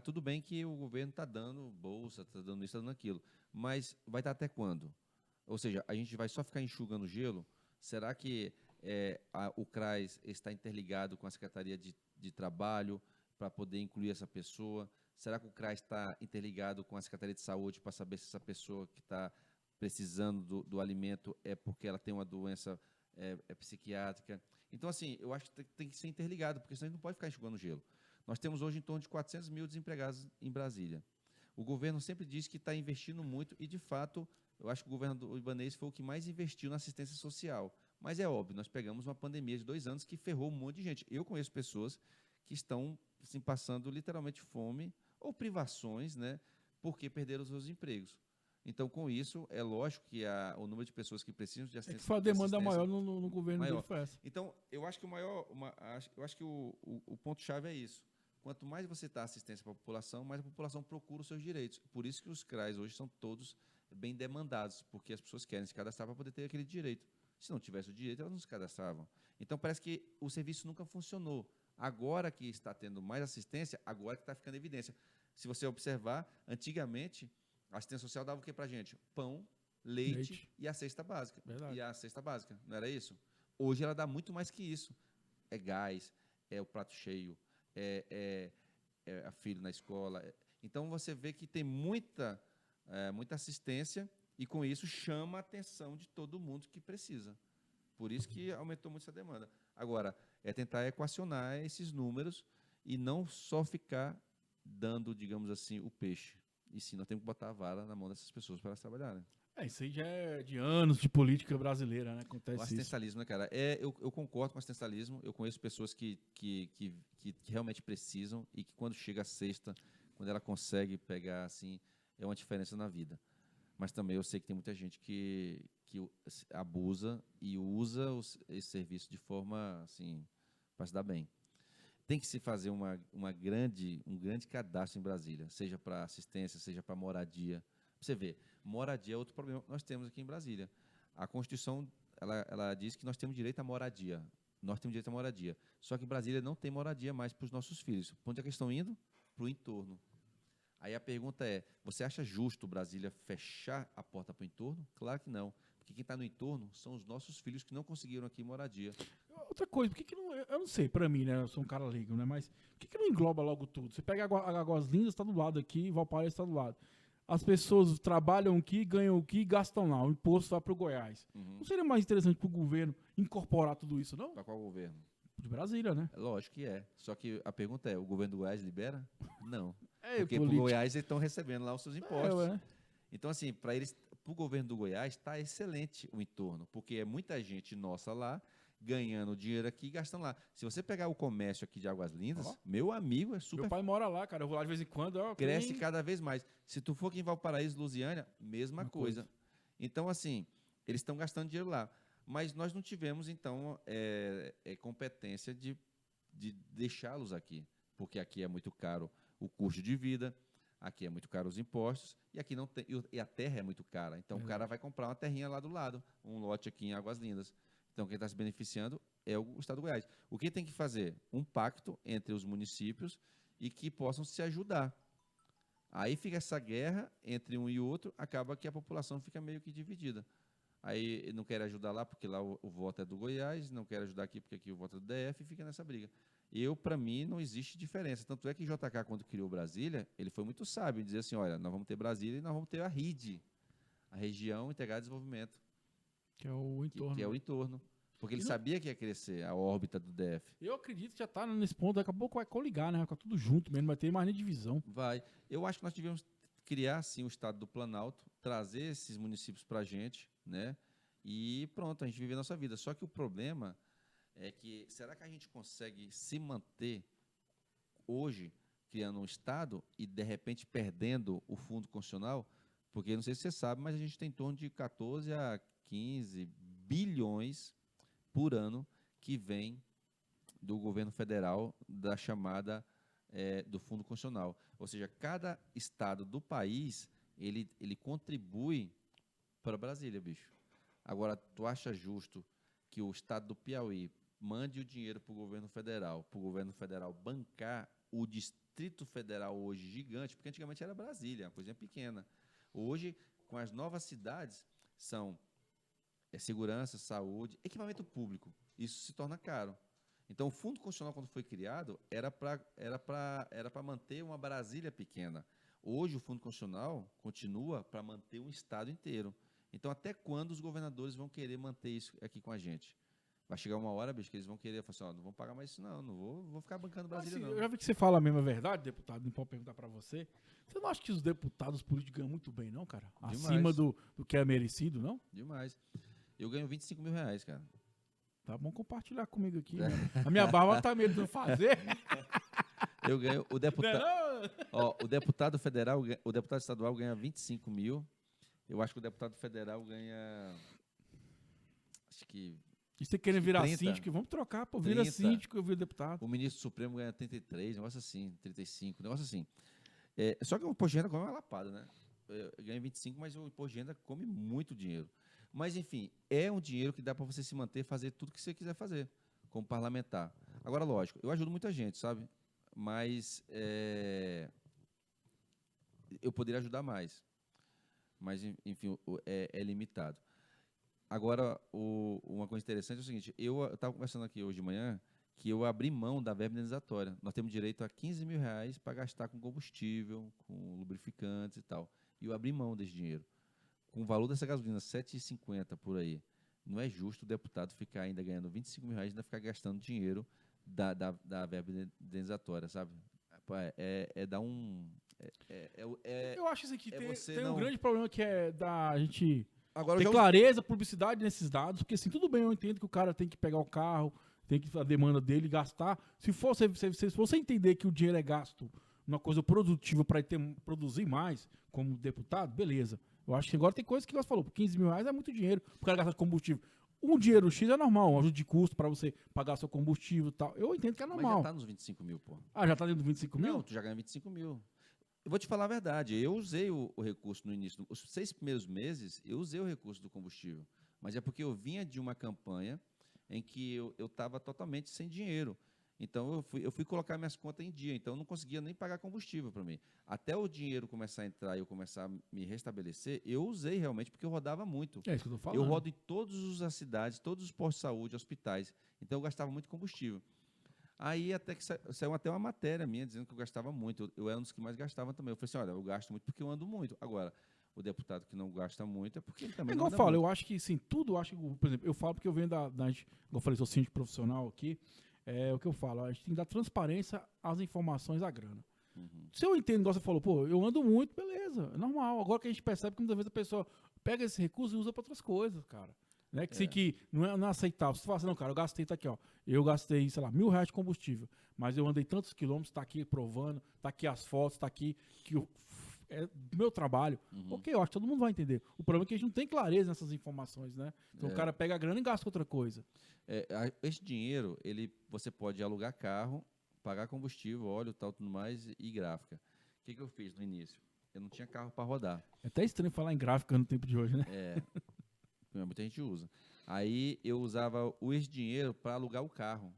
tudo bem que o governo está dando bolsa, está dando isso, está dando aquilo, mas vai estar até quando? Ou seja, a gente vai só ficar enxugando gelo? Será que o CRAS está interligado com a Secretaria de Trabalho para poder incluir essa pessoa? Será que o CRAS está interligado com a Secretaria de Saúde para saber se essa pessoa que está precisando do alimento é porque ela tem uma doença psiquiátrica? Então, assim, eu acho que tem que ser interligado, porque senão a gente não pode ficar enxugando gelo. Nós temos hoje em torno de 400 mil desempregados em Brasília. O governo sempre diz que está investindo muito e, de fato, eu acho que o governo do Ibanez foi o que mais investiu na assistência social. Mas é óbvio, nós pegamos uma pandemia de 2 anos que ferrou um monte de gente. Eu conheço pessoas que estão assim, passando literalmente fome ou privações, né, porque perderam os seus empregos. Então, com isso, é lógico que o número de pessoas que precisam de assistência... foi a demanda maior no governo dele, foi essa. Então, eu acho que o ponto-chave é isso. Quanto mais você dá assistência para a população, mais a população procura os seus direitos. Por isso que os CRAs hoje são todos bem demandados, porque as pessoas querem se cadastrar para poder ter aquele direito. Se não tivesse o direito, elas não se cadastravam. Então, parece que o serviço nunca funcionou. Agora que está tendo mais assistência, agora que está ficando em evidência. Se você observar, antigamente, a assistência social dava o que para a gente? Pão, leite e a cesta básica. Verdade. E a cesta básica, não era isso? Hoje ela dá muito mais que isso. É gás, é o prato cheio, é a filha na escola. Então, você vê que tem muita assistência e, com isso, chama a atenção de todo mundo que precisa. Por isso que aumentou muito essa demanda. Agora, é tentar equacionar esses números e não só ficar dando, digamos assim, o peixe. E sim, nós temos que botar a vara na mão dessas pessoas para elas trabalharem. Isso aí já é de anos de política brasileira, né? O Acontece isso. assistencialismo, né, cara? Eu concordo com o assistencialismo. Eu conheço pessoas que realmente precisam e que quando chega a sexta, quando ela consegue pegar, assim, é uma diferença na vida. Mas também eu sei que tem muita gente que abusa e usa esse serviço de forma, assim, para se dar bem. Tem que se fazer um grande cadastro em Brasília, seja para assistência, seja para moradia. Pra você ver, moradia é outro problema que nós temos aqui em Brasília. A Constituição, ela diz que nós temos direito à moradia. Nós temos direito à moradia. Só que Brasília não tem moradia mais para os nossos filhos. Para onde é que eles estão indo? Para o entorno. Aí a pergunta é, você acha justo Brasília fechar a porta para o entorno? Claro que não. Porque quem está no entorno são os nossos filhos que não conseguiram aqui moradia. Outra coisa, por que, que não. Eu não sei, pra mim, né? Eu sou um cara leigo, né? Mas por que, que não engloba logo tudo? Você pega Águas Lindas, tá do lado aqui, Valparaíso tá do lado. As pessoas trabalham aqui, ganham aqui e gastam lá. O imposto vai pro Goiás. Não seria mais interessante pro governo incorporar tudo isso, não? Para qual governo? De Brasília, né? É lógico que é. Só que a pergunta é, o governo do Goiás libera? Não. É, Porque para o Goiás eles estão recebendo lá os seus impostos. ué. Então, assim, para o governo do Goiás está excelente o entorno, porque é muita gente nossa lá, ganhando dinheiro aqui e gastando lá. Se você pegar o comércio aqui de Águas Lindas, Ó. meu amigo, é super. Meu pai mora lá, cara. Eu vou lá de vez em quando. Ó, Cresce tem- cada vez mais. Se tu for aqui em Valparaíso, Lusiânia, mesma Uma coisa. coisa. Então, assim, eles estão gastando dinheiro lá. Mas nós não tivemos, então, competência de deixá-los aqui, porque aqui é muito caro o custo de vida, aqui é muito caro os impostos, e aqui não tem, e a terra é muito cara. Então, o cara vai comprar uma terrinha lá do lado, um lote aqui em Águas Lindas. Então, quem está se beneficiando é o Estado do Goiás. O que tem que fazer? Um pacto entre os municípios e que possam se ajudar. Aí fica essa guerra entre um e outro, acaba que a população fica meio que dividida. Aí não quer ajudar lá porque lá o voto é do Goiás, não quer ajudar aqui porque aqui o voto é do DF e fica nessa briga. Para mim, não existe diferença. Tanto é que JK, quando criou Brasília, ele foi muito sábio em dizer assim, olha, nós vamos ter Brasília e nós vamos ter a RID, a Região Integrada de Desenvolvimento, Que é o entorno. que é o entorno. Porque ele E não- sabia que ia crescer a órbita do DF. Eu acredito que já tá nesse ponto. Daqui a pouco vai coligar, né? Vai ficar tudo junto mesmo. Não vai ter mais nem divisão. Vai. Eu acho que nós devemos criar, sim, o estado do Planalto, trazer esses municípios para a gente, né? E pronto, a gente vive a nossa vida. Só que o problema é que, será que a gente consegue se manter hoje, criando um estado e, de repente, perdendo o fundo constitucional? Porque, não sei se você sabe, mas a gente tem em torno de 14 a 15 bilhões por ano que vem do governo federal, da chamada do Fundo Constitucional. Ou seja, cada estado do país, ele contribui para Brasília, bicho. Agora, tu acha justo que o estado do Piauí mande o dinheiro para o governo federal bancar o Distrito Federal hoje gigante, porque antigamente era Brasília, uma coisinha pequena. Hoje, com as novas cidades, são segurança, saúde, equipamento público. Isso se torna caro. Então, o Fundo Constitucional, quando foi criado, era para manter uma Brasília pequena. Hoje, o Fundo Constitucional continua para manter um Estado inteiro. Então, até quando os governadores vão querer manter isso aqui com a gente? Vai chegar uma hora, bicho, que eles vão querer, falar assim, ó, não vão pagar mais isso não vou ficar bancando Brasília Assim, não. eu já vi que você fala a mesma verdade, deputado. Não pode perguntar pra você. Você não acha que os deputados políticos ganham muito bem, não, cara? Demais. Acima do que é merecido, não? Demais. Eu ganho 25 mil reais, cara. Tá bom compartilhar comigo aqui. Né? A minha barba tá medo de não fazer. Eu ganho, o deputado... Não, Ó, o deputado federal, o deputado estadual ganha 25 mil. Eu acho que o deputado federal ganha. Acho que. E você querendo virar 30, síndico, vamos trocar, pô. Vira 30. síndico, eu viro deputado. O ministro Supremo ganha 33, negócio assim, 35, negócio assim. Só que o imposto de renda come uma lapada, né? Eu ganho 25, mas o imposto de renda come muito dinheiro. Mas, enfim, é um dinheiro que dá para você se manter, fazer tudo que você quiser fazer, como parlamentar. Agora, lógico, eu ajudo muita gente, sabe? Mas eu poderia ajudar mais. Mas, enfim, é limitado. Agora, uma coisa interessante é o seguinte, eu estava conversando aqui hoje de manhã que eu abri mão da verba indenizatória. Nós temos direito a 15 mil reais para gastar com combustível, com lubrificantes e tal. E eu abri mão desse dinheiro. Com o valor dessa gasolina, R$ 7,50 por aí, não é justo o deputado ficar ainda ganhando 25 mil reais e ainda ficar gastando dinheiro da verba indenizatória, sabe? Eu acho assim, que você tem um não- grande problema que é da gente Agora, ter eu já clareza, publicidade nesses dados, porque assim, tudo bem, eu entendo que o cara tem que pegar o carro, tem que a demanda dele gastar. Se for se você entender que o dinheiro é gasto numa coisa produtiva para produzir mais, como deputado, beleza. Eu acho que agora tem coisa que você falou, por 15 mil reais é muito dinheiro o cara gastar de combustível. Um dinheiro X é normal, um ajuste de custo para você pagar seu combustível e tal. Eu entendo que é Mas já normal. tá nos 25 mil, pô. Ah, já tá dentro dos 25 Não, mil? tu já ganha 25 mil. Eu vou te falar a verdade, eu usei o recurso no início, os 6 primeiros meses, eu usei o recurso do combustível, mas é porque eu vinha de uma campanha em que eu estava totalmente sem dinheiro. Então, eu fui colocar minhas contas em dia, então eu não conseguia nem pagar combustível para mim. Até o dinheiro começar a entrar e eu começar a me restabelecer, eu usei realmente, porque eu rodava muito. É isso que eu tô falando. Eu rodo em todas as cidades, todos os postos de saúde, hospitais, então eu gastava muito combustível. Aí até que saiu até uma matéria minha dizendo que eu gastava muito. Eu era um dos que mais gastava também. Eu falei assim, olha, eu gasto muito porque eu ando muito. Agora, o deputado que não gasta muito é porque ele É também não igual eu anda falo, muito. eu acho que sim, tudo, eu acho que, por exemplo, eu falo porque eu venho igual eu falei, sou síndico profissional aqui, é o que eu falo, a gente tem que dar transparência às informações à grana. Uhum. Se eu entendo, igual você falou, pô, eu ando muito, beleza, é normal. Agora que a gente percebe que muitas vezes a pessoa pega esse recurso e usa para outras coisas, cara. Né? Que, É. que não é aceitável. Se você fala assim, não, cara, eu gastei, tá aqui, ó. Eu gastei, sei lá, R$ 1.000 de combustível, mas eu andei tantos quilômetros, tá aqui provando, tá aqui as fotos, tá aqui que é do meu trabalho. Uhum. Ok, eu acho que todo mundo vai entender. O problema é que a gente não tem clareza nessas informações, né? Então o É. cara pega a grana e gasta com outra coisa. Esse dinheiro, você pode alugar carro, pagar combustível, óleo, tal, tudo mais, e gráfica. O que eu fiz no início? Eu não tinha carro para rodar. É até estranho falar em gráfica no tempo de hoje, né? Muita gente usa. Aí eu usava esse dinheiro para alugar o carro.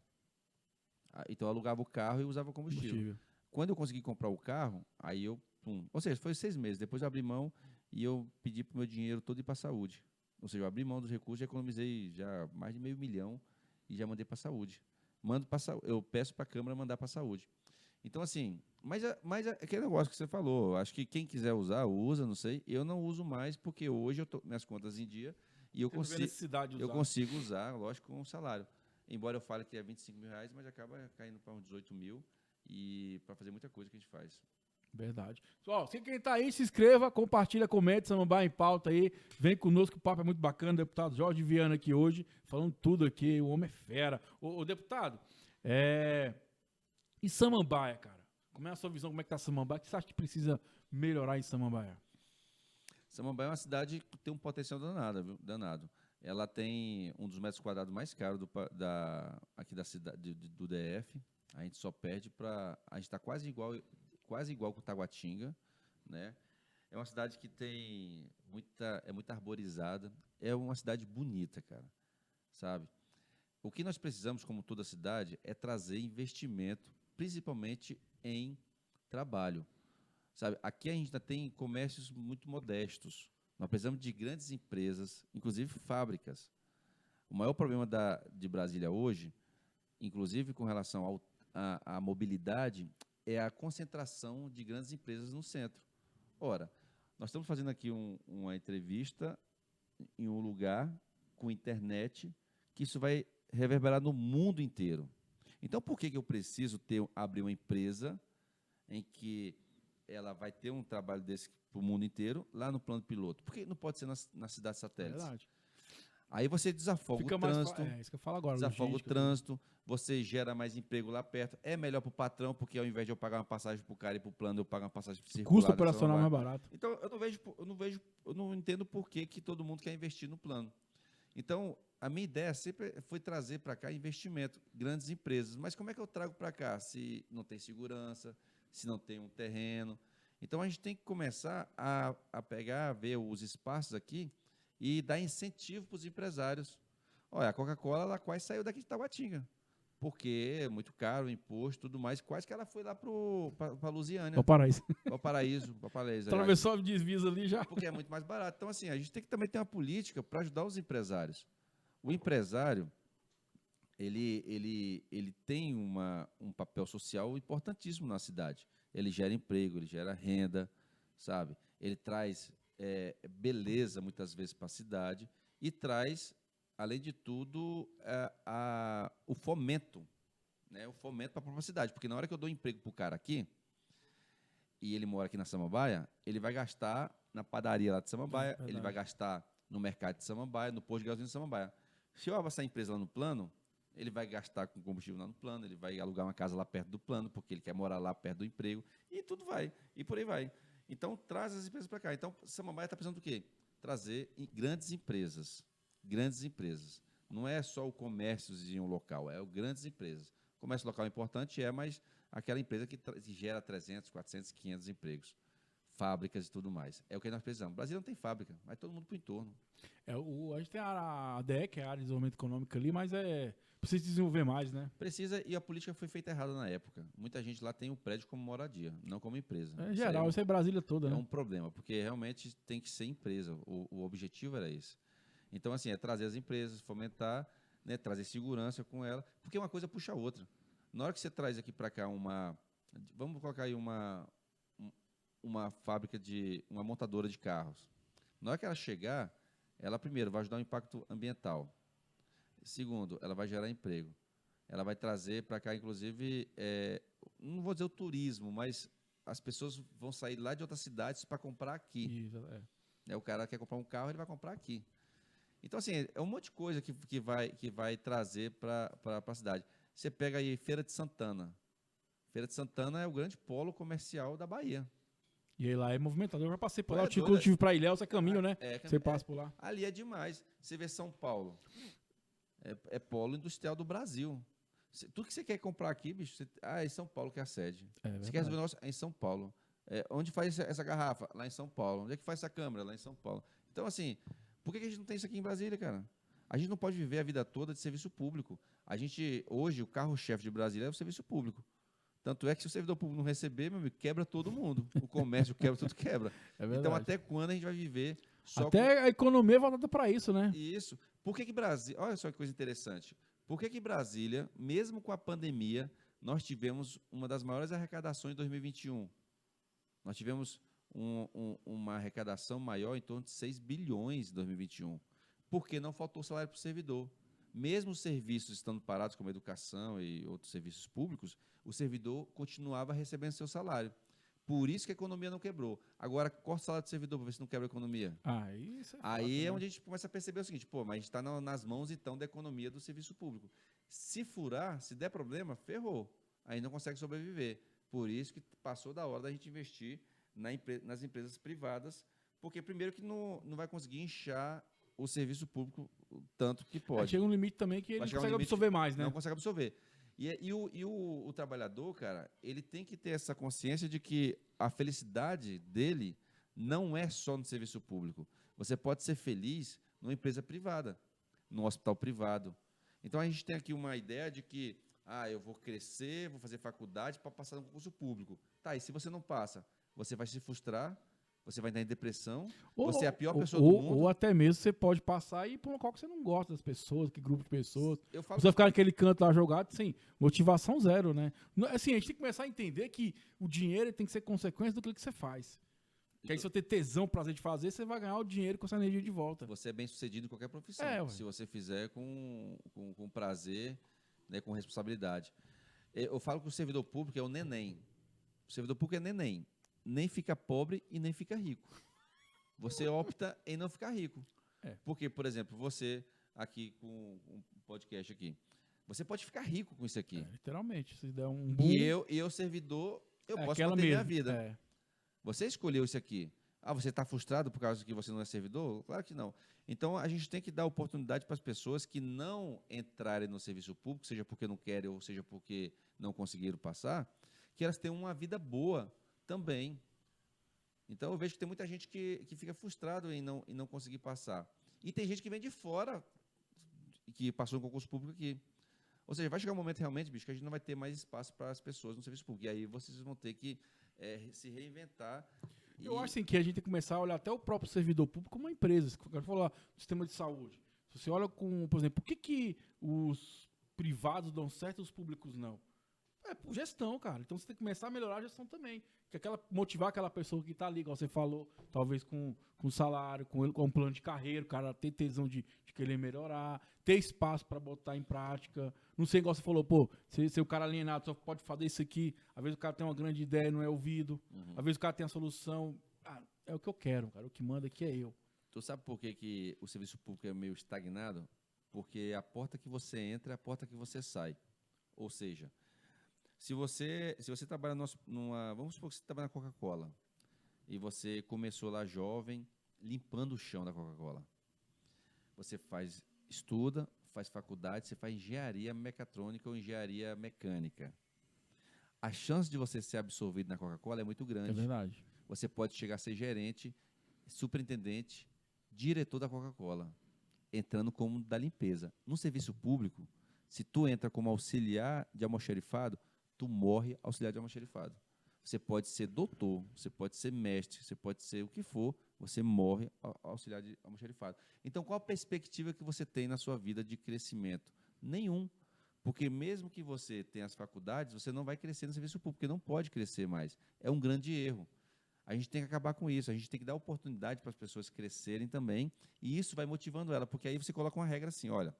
Então eu alugava o carro e usava combustível. Combustível. Quando eu consegui comprar o carro, aí eu, pum. Ou seja, foi 6 meses. Depois eu abri mão e eu pedi para o meu dinheiro todo ir para a saúde. Ou seja, eu abri mão dos recursos, já economizei já mais de R$ 500 mil e já mandei para a saúde. Eu peço para a Câmara mandar para a saúde. Então, assim, mas aquele negócio que você falou, acho que quem quiser usar, usa, não sei. Eu não uso mais porque hoje eu tô minhas contas em dia e Você não vê necessidade de eu usar. consigo usar, lógico, com um salário. Embora eu fale que é 25 mil reais, mas acaba caindo para uns 18 mil e para fazer muita coisa que a gente faz. Verdade. Ó, se quem tá aí, se inscreva, compartilha, comente, Samambaia em pauta aí. Vem conosco, o papo é muito bacana. Deputado Jorge Viana aqui hoje, falando tudo aqui. O homem é fera. Ô deputado, e Samambaia, cara? Como é a sua visão? Como é que tá Samambaia? O que você acha que precisa melhorar em Samambaia? Samambaia é uma cidade que tem um potencial danado, viu? Danado. Ela tem um dos metros quadrados mais caros aqui da cidade do DF. A gente só perde para. A gente está quase igual com Taguatinga, né? É uma cidade que tem é muito arborizada. É uma cidade bonita, cara, sabe? O que nós precisamos, como toda cidade, é trazer investimento, principalmente em trabalho. Sabe, aqui a gente ainda tem comércios muito modestos. Nós precisamos de grandes empresas, inclusive fábricas. O maior problema de Brasília hoje, inclusive com relação à mobilidade, é a concentração de grandes empresas no centro. Ora, nós estamos fazendo aqui uma entrevista em um lugar com internet, que isso vai reverberar no mundo inteiro. Então, por que eu preciso abrir uma empresa em que ela vai ter um trabalho desse para o mundo inteiro, lá no plano piloto? Por que não pode ser nas cidades satélites? Verdade. Aí você desafoga Fica o mais trânsito, isso que eu falo agora, logística, você gera mais emprego lá perto, é melhor para o patrão, porque ao invés de eu pagar uma passagem para o cara e para o plano, eu pago uma passagem tudo. Custo circular. operacional mais barato. Então, eu não entendo por que todo mundo quer investir no plano. Então, a minha ideia sempre foi trazer para cá investimento, grandes empresas. Mas como é que eu trago para cá se não tem segurança, se não tem um terreno? Então, a gente tem que começar a pegar, a ver os espaços aqui e dar incentivo para os empresários. Olha, a Coca-Cola, ela quase saiu daqui de Taguatinga, porque é muito caro o imposto e tudo mais. Quase que ela foi lá para Lusiânia, Valparaíso. para o Paraíso, aliás. Atravessou a divisa ali já. Porque é muito mais barato. Então, assim, a gente tem que também ter uma política para ajudar os empresários. O empresário, ele tem um papel social importantíssimo na cidade. Ele gera emprego, ele gera renda, sabe? Ele traz beleza, muitas vezes, para a cidade e traz, além de tudo, o fomento, né? O fomento para a própria cidade. Porque na hora que eu dou emprego para o cara aqui, e ele mora aqui na Samambaia, ele vai gastar na padaria lá de Samambaia, ele vai gastar no mercado de Samambaia, no posto de gasolina de Samambaia. Se eu abraçar a empresa lá no plano, ele vai gastar com combustível lá no plano, ele vai alugar uma casa lá perto do plano, porque ele quer morar lá perto do emprego, e tudo vai, e por aí vai. Então, traz as empresas para cá. Então, Samambaia está precisando do quê? Trazer grandes empresas. Grandes empresas. Não é só o comércio de um local, é o grandes empresas. O comércio local é importante, mas aquela empresa que gera 300, 400, 500 empregos. Fábricas e tudo mais. É o que nós precisamos. O Brasil não tem fábrica, vai todo mundo para o entorno. A gente tem a ADE, que é a área de desenvolvimento econômico ali, mas precisa desenvolver mais, né? Precisa, e a política foi feita errada na época. Muita gente lá tem o prédio como moradia, não como empresa. Em geral, isso é Brasília toda, né? É um problema, porque realmente tem que ser empresa. O objetivo era esse. Então, assim, é trazer as empresas, fomentar, né, trazer segurança com ela, porque uma coisa puxa a outra. Na hora que você traz aqui para cá vamos colocar aí uma fábrica uma montadora de carros. Na hora que ela chegar, ela primeiro vai ajudar o impacto ambiental. Segundo, ela vai gerar emprego. Ela vai trazer para cá, inclusive, não vou dizer o turismo, mas as pessoas vão sair lá de outras cidades para comprar aqui. Isso, O cara quer comprar um carro, ele vai comprar aqui. Então, assim, é um monte de coisa que vai trazer para a cidade. Você pega aí Feira de Santana. Feira de Santana é o grande polo comercial da Bahia. E aí lá é movimentado. Eu já passei por lá. É Eu tive, doido, quando eu tive para Ilhéus, é caminho, né? Você É, passa por lá. ali é demais. Você vê São Paulo. É polo industrial do Brasil. Tudo que você quer comprar aqui, bicho, é em São Paulo que é a sede. Você quer resolver um negócio? É em São Paulo. Onde faz essa garrafa? Lá em São Paulo. Onde é que faz essa câmera? Lá em São Paulo. Então, assim, por que a gente não tem isso aqui em Brasília, cara? A gente não pode viver a vida toda de serviço público. Hoje, o carro-chefe de Brasília é o serviço público. Tanto é que se o servidor público não receber, meu amigo, quebra todo mundo. O comércio quebra, tudo quebra. Então, até quando a gente vai viver só até a economia é voltada para isso, né? Isso. Por que Brasília... Olha só que coisa interessante. Por que Brasília, mesmo com a pandemia, nós tivemos uma das maiores arrecadações de 2021? Nós tivemos uma arrecadação maior, em torno de 6 bilhões em 2021. Porque não faltou salário para o servidor. Mesmo os serviços estando parados, como a educação e outros serviços públicos, o servidor continuava recebendo seu salário. Por isso que a economia não quebrou. Agora, corta o salário do servidor para ver se não quebra a economia. Aí é onde a gente começa a perceber o seguinte, mas a gente está nas mãos, então, da economia do serviço público. Se furar, se der problema, ferrou. Aí não consegue sobreviver. Por isso que passou da hora da gente investir nas empresas privadas, porque primeiro que não vai conseguir inchar o serviço público tanto que pode. Chega um limite também que ele não consegue absorver mais, né? Não consegue absorver. E o trabalhador, cara, ele tem que ter essa consciência de que a felicidade dele não é só no serviço público. Você pode ser feliz numa empresa privada, num hospital privado. Então, a gente tem aqui uma ideia de que eu vou crescer, vou fazer faculdade para passar no concurso público. Tá, e se você não passa, você vai se frustrar, você vai entrar em depressão, você é a pior pessoa do mundo. Ou até mesmo você pode passar e ir para um local que você não gosta das pessoas, que grupo de pessoas. Você vai que... ficar naquele canto lá jogado sem motivação zero, né? Assim, a gente tem que começar a entender que o dinheiro tem que ser consequência do que você faz. Que aí se você ter tesão, prazer de fazer, você vai ganhar o dinheiro com essa energia de volta. Você é bem sucedido em qualquer profissão. Se você fizer com prazer, né, com responsabilidade. Eu falo que o servidor público é o neném. O servidor público é neném. Nem fica pobre e nem fica rico. Você opta em não ficar rico. Porque, por exemplo, você aqui com um podcast aqui, você pode ficar rico com isso aqui. Literalmente. Se der um boom... E eu servidor, eu posso manter minha vida. Você escolheu isso aqui. Você está frustrado por causa que você não é servidor? Claro que não. Então, a gente tem que dar oportunidade para as pessoas que não entrarem no serviço público, seja porque não querem ou seja porque não conseguiram passar, que elas tenham uma vida boa também. Então, eu vejo que tem muita gente que fica frustrado em não conseguir passar. E tem gente que vem de fora, que passou no concurso público aqui. Ou seja, vai chegar um momento realmente, bicho, que a gente não vai ter mais espaço para as pessoas no serviço público. E aí vocês vão ter que se reinventar. Eu acho assim, que a gente tem que começar a olhar até o próprio servidor público como uma empresa. Eu quero falar do sistema de saúde. Se você olha por exemplo, por que os privados dão certo e os públicos não? É por gestão, cara. Então você tem que começar a melhorar a gestão também. Motivar aquela pessoa que tá ali, igual você falou, talvez com salário, com um plano de carreira, o cara ter tesão de querer melhorar, ter espaço para botar em prática. Não sei, igual você falou, pô, se o cara alienado só pode fazer isso aqui, às vezes o cara tem uma grande ideia e não é ouvido, às vezes o cara tem a solução. É o que eu quero, cara. O que manda aqui é eu. Tu sabe por que o serviço público é meio estagnado? Porque a porta que você entra é a porta que você sai. Ou seja, se você trabalha vamos supor que você trabalha na Coca-Cola e você começou lá jovem limpando o chão da Coca-Cola. Você estuda, faz faculdade, você faz engenharia mecatrônica ou engenharia mecânica. A chance de você ser absorvido na Coca-Cola é muito grande. É verdade. Você pode chegar a ser gerente, superintendente, diretor da Coca-Cola, entrando como da limpeza. No serviço público, se tu entra como auxiliar de almoxarifado, tu morre auxiliar de almoxarifado. Você pode ser doutor, você pode ser mestre, você pode ser o que for, você morre auxiliar de almoxarifado. Então, qual a perspectiva que você tem na sua vida de crescimento? Nenhum. Porque mesmo que você tenha as faculdades, você não vai crescer no serviço público, porque não pode crescer mais. É um grande erro. A gente tem que acabar com isso, a gente tem que dar oportunidade para as pessoas crescerem também, e isso vai motivando ela, porque aí você coloca uma regra assim, olha,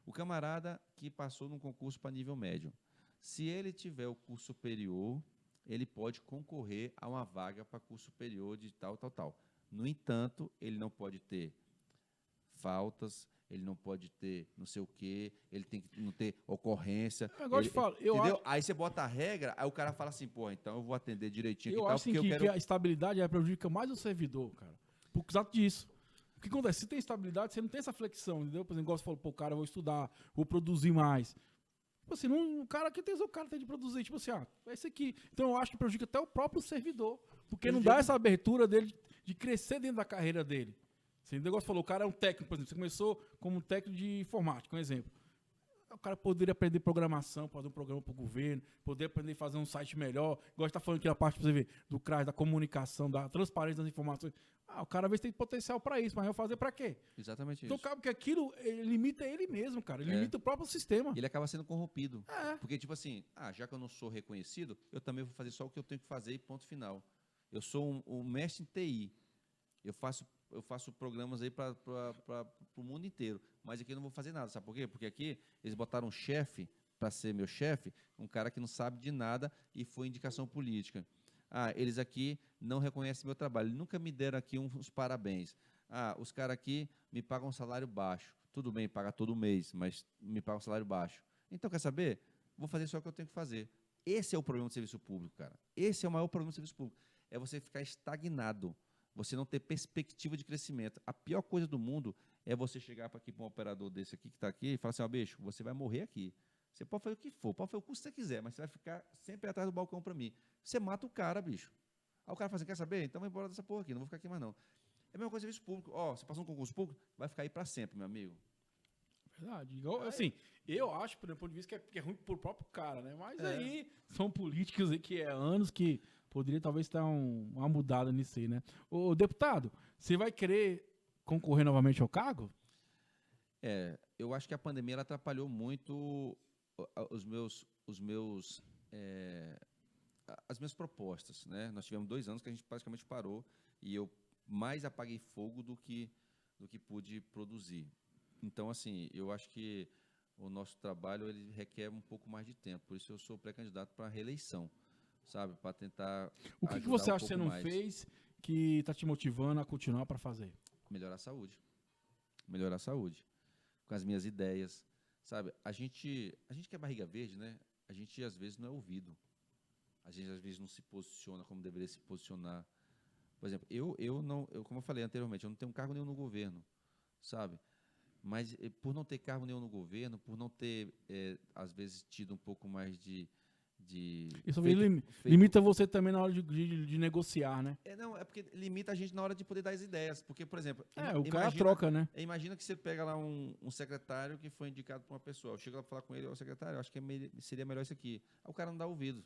o camarada que passou num concurso para nível médio, se ele tiver o curso superior, ele pode concorrer a uma vaga para curso superior de tal, tal, tal. No entanto, ele não pode ter faltas, ele não pode ter não sei o quê, ele tem que não ter ocorrência. Agora eu te falo, entendeu? Aí você bota a regra, aí o cara fala assim, pô, então eu vou atender direitinho eu e tal, acho porque assim, eu quero... que a estabilidade prejudica mais o servidor, cara. Por causa disso. O que acontece? Se tem estabilidade, você não tem essa flexão, entendeu? Por exemplo, igual você falou, pô, cara, eu vou estudar, vou produzir mais. Tipo assim, o cara que tem o cara tem de produzir, tipo assim, é isso aqui. Então eu acho que prejudica até o próprio servidor, porque não dá essa abertura dele de crescer dentro da carreira dele. Assim, o negócio falou, o cara é um técnico, por exemplo, você começou como técnico de informática, um exemplo. O cara poderia aprender programação, fazer um programa para o governo, poderia aprender a fazer um site melhor, igual a gente está falando aqui na parte, pra você ver, do CRAS, da comunicação, da transparência das informações. O cara às vezes tem potencial para isso, mas vai fazer para quê? Exatamente Então, isso. porque aquilo limita ele mesmo, cara. Ele limita o próprio sistema. Ele acaba sendo corrompido. É. Porque, tipo assim, já que eu não sou reconhecido, eu também vou fazer só o que eu tenho que fazer e ponto final. Eu sou um mestre em TI. Eu faço programas aí para o mundo inteiro. Mas aqui eu não vou fazer nada. Sabe por quê? Porque aqui eles botaram um chefe para ser meu chefe, um cara que não sabe de nada e foi indicação política. Eles aqui não reconhecem meu trabalho. Eles nunca me deram aqui uns parabéns. Os caras aqui me pagam um salário baixo. Tudo bem, paga todo mês, mas me pagam um salário baixo. Então, quer saber? Vou fazer só o que eu tenho que fazer. Esse é o problema do serviço público, cara. Esse é o maior problema do serviço público. É você ficar estagnado. Você não ter perspectiva de crescimento. A pior coisa do mundo é você chegar aqui para um operador desse aqui que está aqui e falar assim, bicho, você vai morrer aqui. Você pode fazer o que for, pode fazer o que você quiser, mas você vai ficar sempre atrás do balcão para mim. Você mata o cara, bicho. Aí o cara fala assim, quer saber? Então vai embora dessa porra aqui, não vou ficar aqui mais não. É a mesma coisa do serviço público. Você passou um concurso público, vai ficar aí para sempre, meu amigo. Verdade. Igual, assim, eu acho, por ponto de vista, que é ruim pro próprio cara, né? Mas aí são políticos aí que anos que poderia talvez ter uma mudada nisso aí, né? Ô, deputado, você vai querer concorrer novamente ao cargo? Eu acho que a pandemia ela atrapalhou muito as minhas propostas, né? Nós tivemos 2 anos que a gente praticamente parou e eu mais apaguei fogo do que pude produzir. Então, assim, eu acho que o nosso trabalho ele requer um pouco mais de tempo. Por isso eu sou pré-candidato para a reeleição, sabe? Para tentar O que você acha que você não fez que está te motivando a continuar para fazer? Melhorar a saúde. Melhorar a saúde. Com as minhas ideias, sabe? A gente que é barriga verde, né? A gente, às vezes, não é ouvido. A gente, às vezes, não se posiciona como deveria se posicionar. Por exemplo, como eu falei anteriormente, eu não tenho cargo nenhum no governo, sabe? Mas por não ter cargo nenhum no governo, por não ter, às vezes, tido um pouco mais de Isso limita você também na hora de negociar, né? Não, é porque limita a gente na hora de poder dar as ideias. Porque, por exemplo... o cara troca, né? Imagina que você pega lá um secretário que foi indicado por uma pessoa. Eu chego lá para falar com ele, secretário, eu acho que seria melhor isso aqui. Aí o cara não dá ouvido.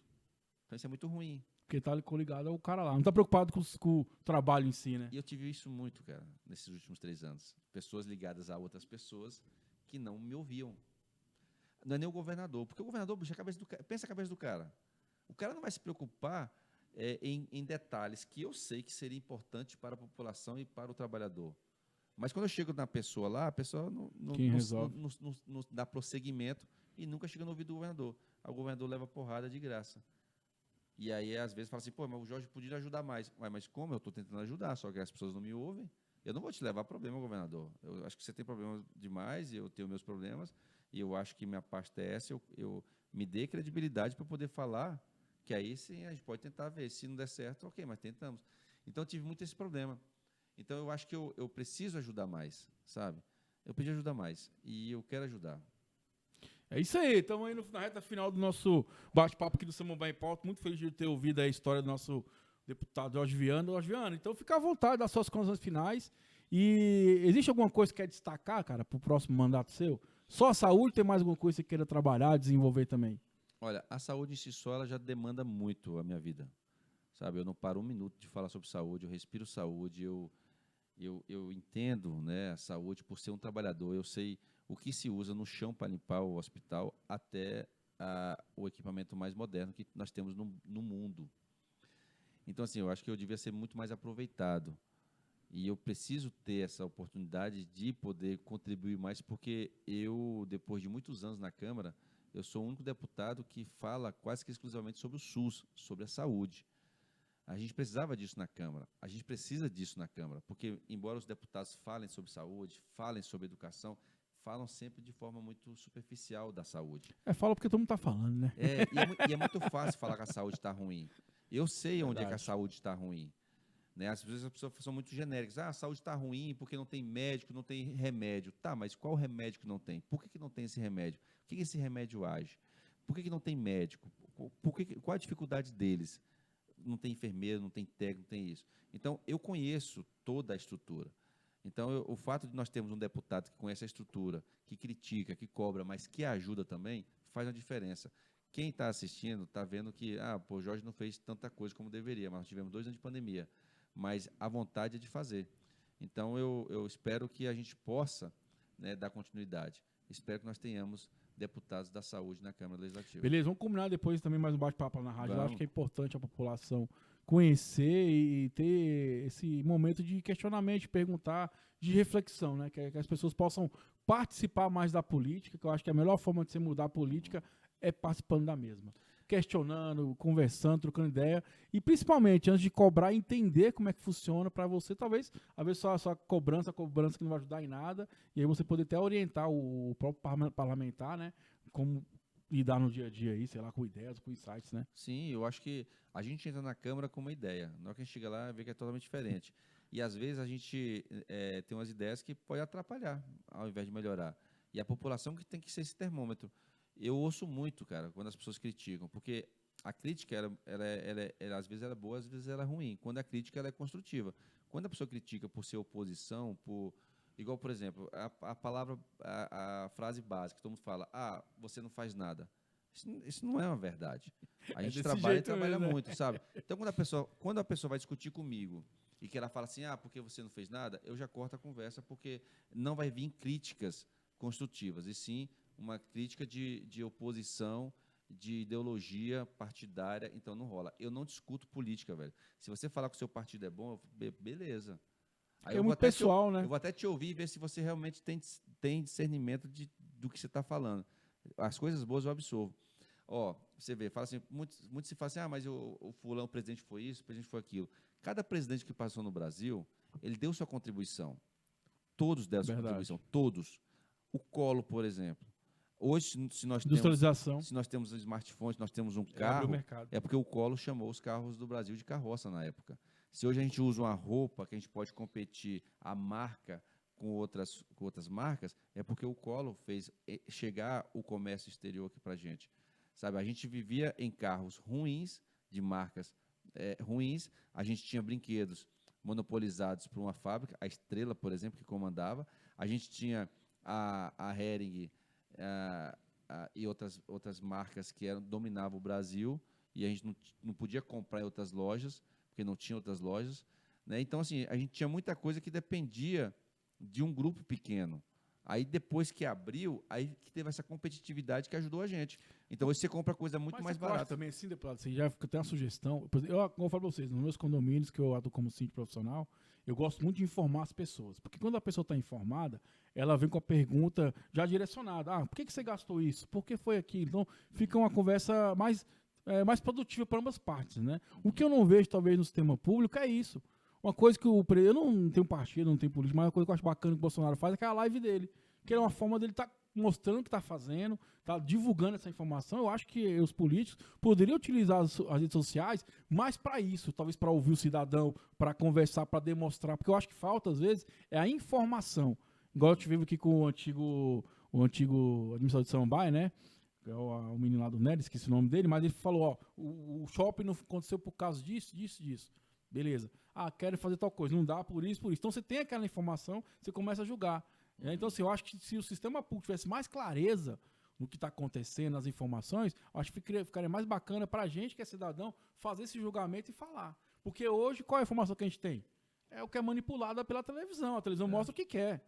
Então isso é muito ruim. Porque tá coligado ao cara lá. Não tá preocupado com o trabalho em si, né? E eu tive isso muito, cara, nesses últimos 3 anos. Pessoas ligadas a outras pessoas que não me ouviam. Não é nem o governador, porque o governador, bicho, pensa a cabeça do cara. O cara não vai se preocupar em detalhes que eu sei que seria importante para a população e para o trabalhador. Mas quando eu chego na pessoa lá, a pessoa Quem resolve? não dá prosseguimento e nunca chega no ouvido do governador. Aí o governador leva porrada de graça. E aí, às vezes, fala assim, pô, mas o Jorge podia ajudar mais. Ué, mas como? Eu estou tentando ajudar, só que as pessoas não me ouvem. Eu não vou te levar problema, governador. Eu acho que você tem problema demais, e eu tenho meus problemas, e eu acho que minha parte é essa, eu me dê credibilidade para poder falar, que aí sim a gente pode tentar ver. Se não der certo, ok, mas tentamos. Então, eu tive muito esse problema. Então, eu acho que eu preciso ajudar mais, sabe? Eu pedi ajudar mais, e eu quero ajudar. É isso aí, estamos aí na reta final do nosso bate-papo aqui do Samambaia em Pauta. Muito feliz de ter ouvido a história do nosso deputado Jorge Viana. Jorge Viana, então fica à vontade das suas considerações finais. E existe alguma coisa que quer destacar, cara, para o próximo mandato seu? Só a saúde, tem mais alguma coisa que você queira trabalhar, desenvolver também? Olha, a saúde em si só, ela já demanda muito a minha vida, sabe? Eu não paro um minuto de falar sobre saúde, eu respiro saúde, eu entendo, né, a saúde por ser um trabalhador, eu sei o que se usa no chão para limpar o hospital até o equipamento mais moderno que nós temos no mundo. Então, assim, eu acho que eu devia ser muito mais aproveitado. E eu preciso ter essa oportunidade de poder contribuir mais, porque eu, depois de muitos anos na Câmara, eu sou o único deputado que fala quase que exclusivamente sobre o SUS, sobre a saúde. A gente precisava disso na Câmara, a gente precisa disso na Câmara, porque, embora os deputados falem sobre saúde, falem sobre educação, falam sempre de forma muito superficial da saúde. Fala porque todo mundo tá falando, né? E é muito fácil falar que a saúde está ruim. Eu sei onde é que a Verdade. saúde está ruim. Né? Às vezes as pessoas são muito genéricas. Ah, a saúde está ruim porque não tem médico, não tem remédio. Tá, mas qual remédio que não tem? Por que não tem esse remédio? Por que esse remédio age? Por que não tem médico? Qual a dificuldade deles? Não tem enfermeiro, não tem técnico, não tem isso. Então, eu conheço toda a estrutura. Então, o fato de nós termos um deputado que conhece a estrutura, que critica, que cobra, mas que ajuda também, faz uma diferença. Quem está assistindo está vendo que, o Jorge não fez tanta coisa como deveria, mas nós tivemos 2 anos de pandemia. Mas a vontade é de fazer. Então, eu espero que a gente possa, né, dar continuidade. Espero que nós tenhamos deputados da saúde na Câmara Legislativa. Beleza, vamos combinar depois também mais um bate-papo lá na rádio. Eu acho Vamos. que é importante a população conhecer e ter esse momento de questionamento, de perguntar, de reflexão, né? Que as pessoas possam participar mais da política, que eu acho que a melhor forma de você mudar a política é participando da mesma. Questionando, conversando, trocando ideia e principalmente antes de cobrar, entender como é que funciona para você, talvez, às vezes só cobrança que não vai ajudar em nada, e aí você poder até orientar o próprio parlamentar, né? Como lidar no dia a dia aí, sei lá, com ideias, com insights, né? Sim, eu acho que a gente entra na Câmara com uma ideia. Na hora que a gente chega lá, vê que é totalmente diferente. E, às vezes, a gente tem umas ideias que podem atrapalhar, ao invés de melhorar. E a população que tem que ser esse termômetro. Eu ouço muito, cara, quando as pessoas criticam, porque a crítica, às vezes, ela é boa, às vezes, ela é ruim. Quando a crítica ela é construtiva. Quando a pessoa critica por ser oposição, igual, por exemplo, a palavra, a frase básica, todo mundo fala, você não faz nada. Isso não é uma verdade. A gente desse trabalha e jeito trabalha mesmo, né? muito, sabe? Então, quando a pessoa vai discutir comigo e que ela fala assim, porque você não fez nada, eu já corto a conversa, porque não vai vir críticas construtivas, e sim uma crítica de oposição, de ideologia partidária, então não rola. Eu não discuto política, velho. Se você falar que o seu partido é bom, beleza. Aí É muito pessoal, eu né? vou até te ouvir e ver se você realmente tem discernimento do que você está falando. As coisas boas eu absorvo. Você vê, fala assim, muitos se falam assim, mas o fulano, o presidente foi isso, o presidente foi aquilo. Cada presidente que passou no Brasil, ele deu sua contribuição. Todos deram sua Verdade. contribuição, todos. O Collor, por exemplo. Hoje, Industrialização se nós temos smartphones, nós temos um abriu o carro, mercado. é porque o Collor chamou os carros do Brasil de carroça na época. Se hoje a gente usa uma roupa que a gente pode competir a marca com outras marcas, é porque o Collor fez chegar o comércio exterior aqui para a gente. Sabe, a gente vivia em carros ruins, de marcas ruins, a gente tinha brinquedos monopolizados por uma fábrica, a Estrela, por exemplo, que comandava, a gente tinha a Hering e outras marcas que dominavam o Brasil, e a gente não podia comprar em outras lojas, porque não tinha outras lojas, né? Então, assim, a gente tinha muita coisa que dependia de um grupo pequeno. Aí depois que abriu, aí que teve essa competitividade que ajudou a gente. Então hoje você compra coisa muito mais barata. Também, assim, deputado, você já tem uma sugestão. Como eu falo pra vocês, nos meus condomínios que eu atuo como síndico profissional, eu gosto muito de informar as pessoas. Porque quando a pessoa está informada, ela vem com a pergunta já direcionada. Ah, por que você gastou isso? Por que foi aquilo? Então fica uma conversa mais produtiva para ambas partes, né? O que eu não vejo, talvez, no sistema público é isso. Uma coisa que eu não tenho partido, não tenho político, mas uma coisa que eu acho bacana que o Bolsonaro faz é que é a live dele. Que é uma forma dele estar mostrando o que está fazendo, está divulgando essa informação. Eu acho que os políticos poderiam utilizar as redes sociais mais para isso, talvez para ouvir o cidadão, para conversar, para demonstrar, porque eu acho que falta, às vezes, é a informação. Igual eu tive aqui com o antigo administrador de Samambaia, né? É o menino lá do Nery, esqueci o nome dele, mas ele falou, ó, o shopping não aconteceu por causa disso. Beleza. Ah, querem fazer tal coisa, não dá por isso. Então você tem aquela informação, você começa a julgar. Então, assim, eu acho que se o sistema público tivesse mais clareza no que está acontecendo, nas informações, eu acho que ficaria mais bacana para a gente, que é cidadão, fazer esse julgamento e falar. Porque hoje, qual é a informação que a gente tem? É o que é manipulada pela televisão. A televisão mostra o que quer.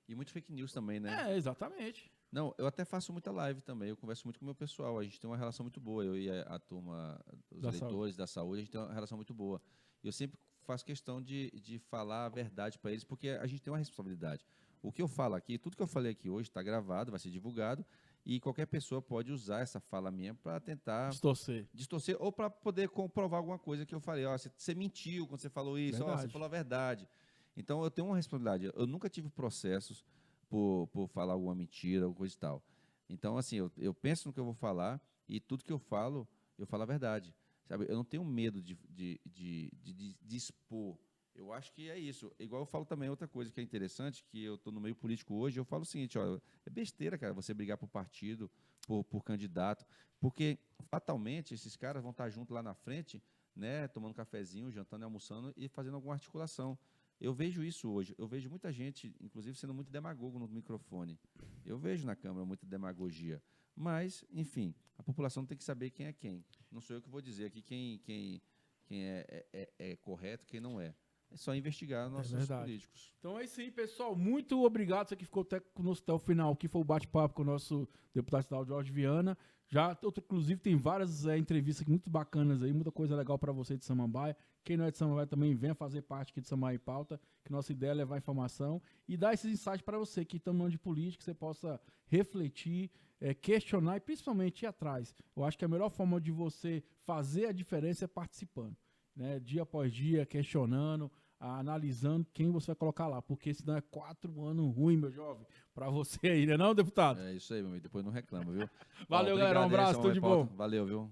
E muito fake news também, né? Exatamente. Não, eu até faço muita live também, eu converso muito com o meu pessoal, a gente tem uma relação muito boa, eu e a turma, os eleitores da saúde, a gente tem uma relação muito boa. Eu sempre faço questão de falar a verdade para eles, porque a gente tem uma responsabilidade. O que eu falo aqui, tudo que eu falei aqui hoje está gravado, vai ser divulgado, e qualquer pessoa pode usar essa fala minha para tentar distorcer ou para poder comprovar alguma coisa que eu falei. Ó, você mentiu quando você falou isso, ó, você falou a verdade. Então, eu tenho uma responsabilidade. Eu nunca tive processos por falar alguma mentira ou coisa e tal. Então, assim, eu penso no que eu vou falar e tudo que eu falo a verdade. Sabe? Eu não tenho medo de expor. Eu acho que é isso. Igual eu falo também outra coisa que é interessante, que eu estou no meio político hoje, eu falo o seguinte, ó, é besteira, cara, você brigar por partido, por candidato, porque fatalmente esses caras vão estar juntos lá na frente, né, tomando um cafezinho, jantando e almoçando e fazendo alguma articulação. Eu vejo isso hoje. Eu vejo muita gente, inclusive, sendo muito demagogo no microfone. Eu vejo na Câmara muita demagogia. Mas, enfim, a população tem que saber quem é quem. Não sou eu que vou dizer aqui quem é correto, quem não é. É só investigar nossos políticos. Então é isso aí, pessoal. Muito obrigado. Você que ficou até conosco até o final, que foi o bate-papo com o nosso deputado estadual Jorge Viana. Inclusive, tem várias entrevistas muito bacanas aí, muita coisa legal para você de Samambaia. Quem não é de Samambaia também venha fazer parte aqui de Samambaia em Pauta, que nossa ideia é levar informação e dar esses insights para você que está falando de política, que você possa refletir, questionar e principalmente ir atrás. Eu acho que a melhor forma de você fazer a diferença é participando, né? Dia após dia, questionando, analisando quem você vai colocar lá, porque senão é 4 anos ruim, meu jovem, para você aí, né não, deputado? É isso aí, meu amigo, depois não reclama, viu? Valeu, galera, um abraço, tudo de bom. Valeu, viu?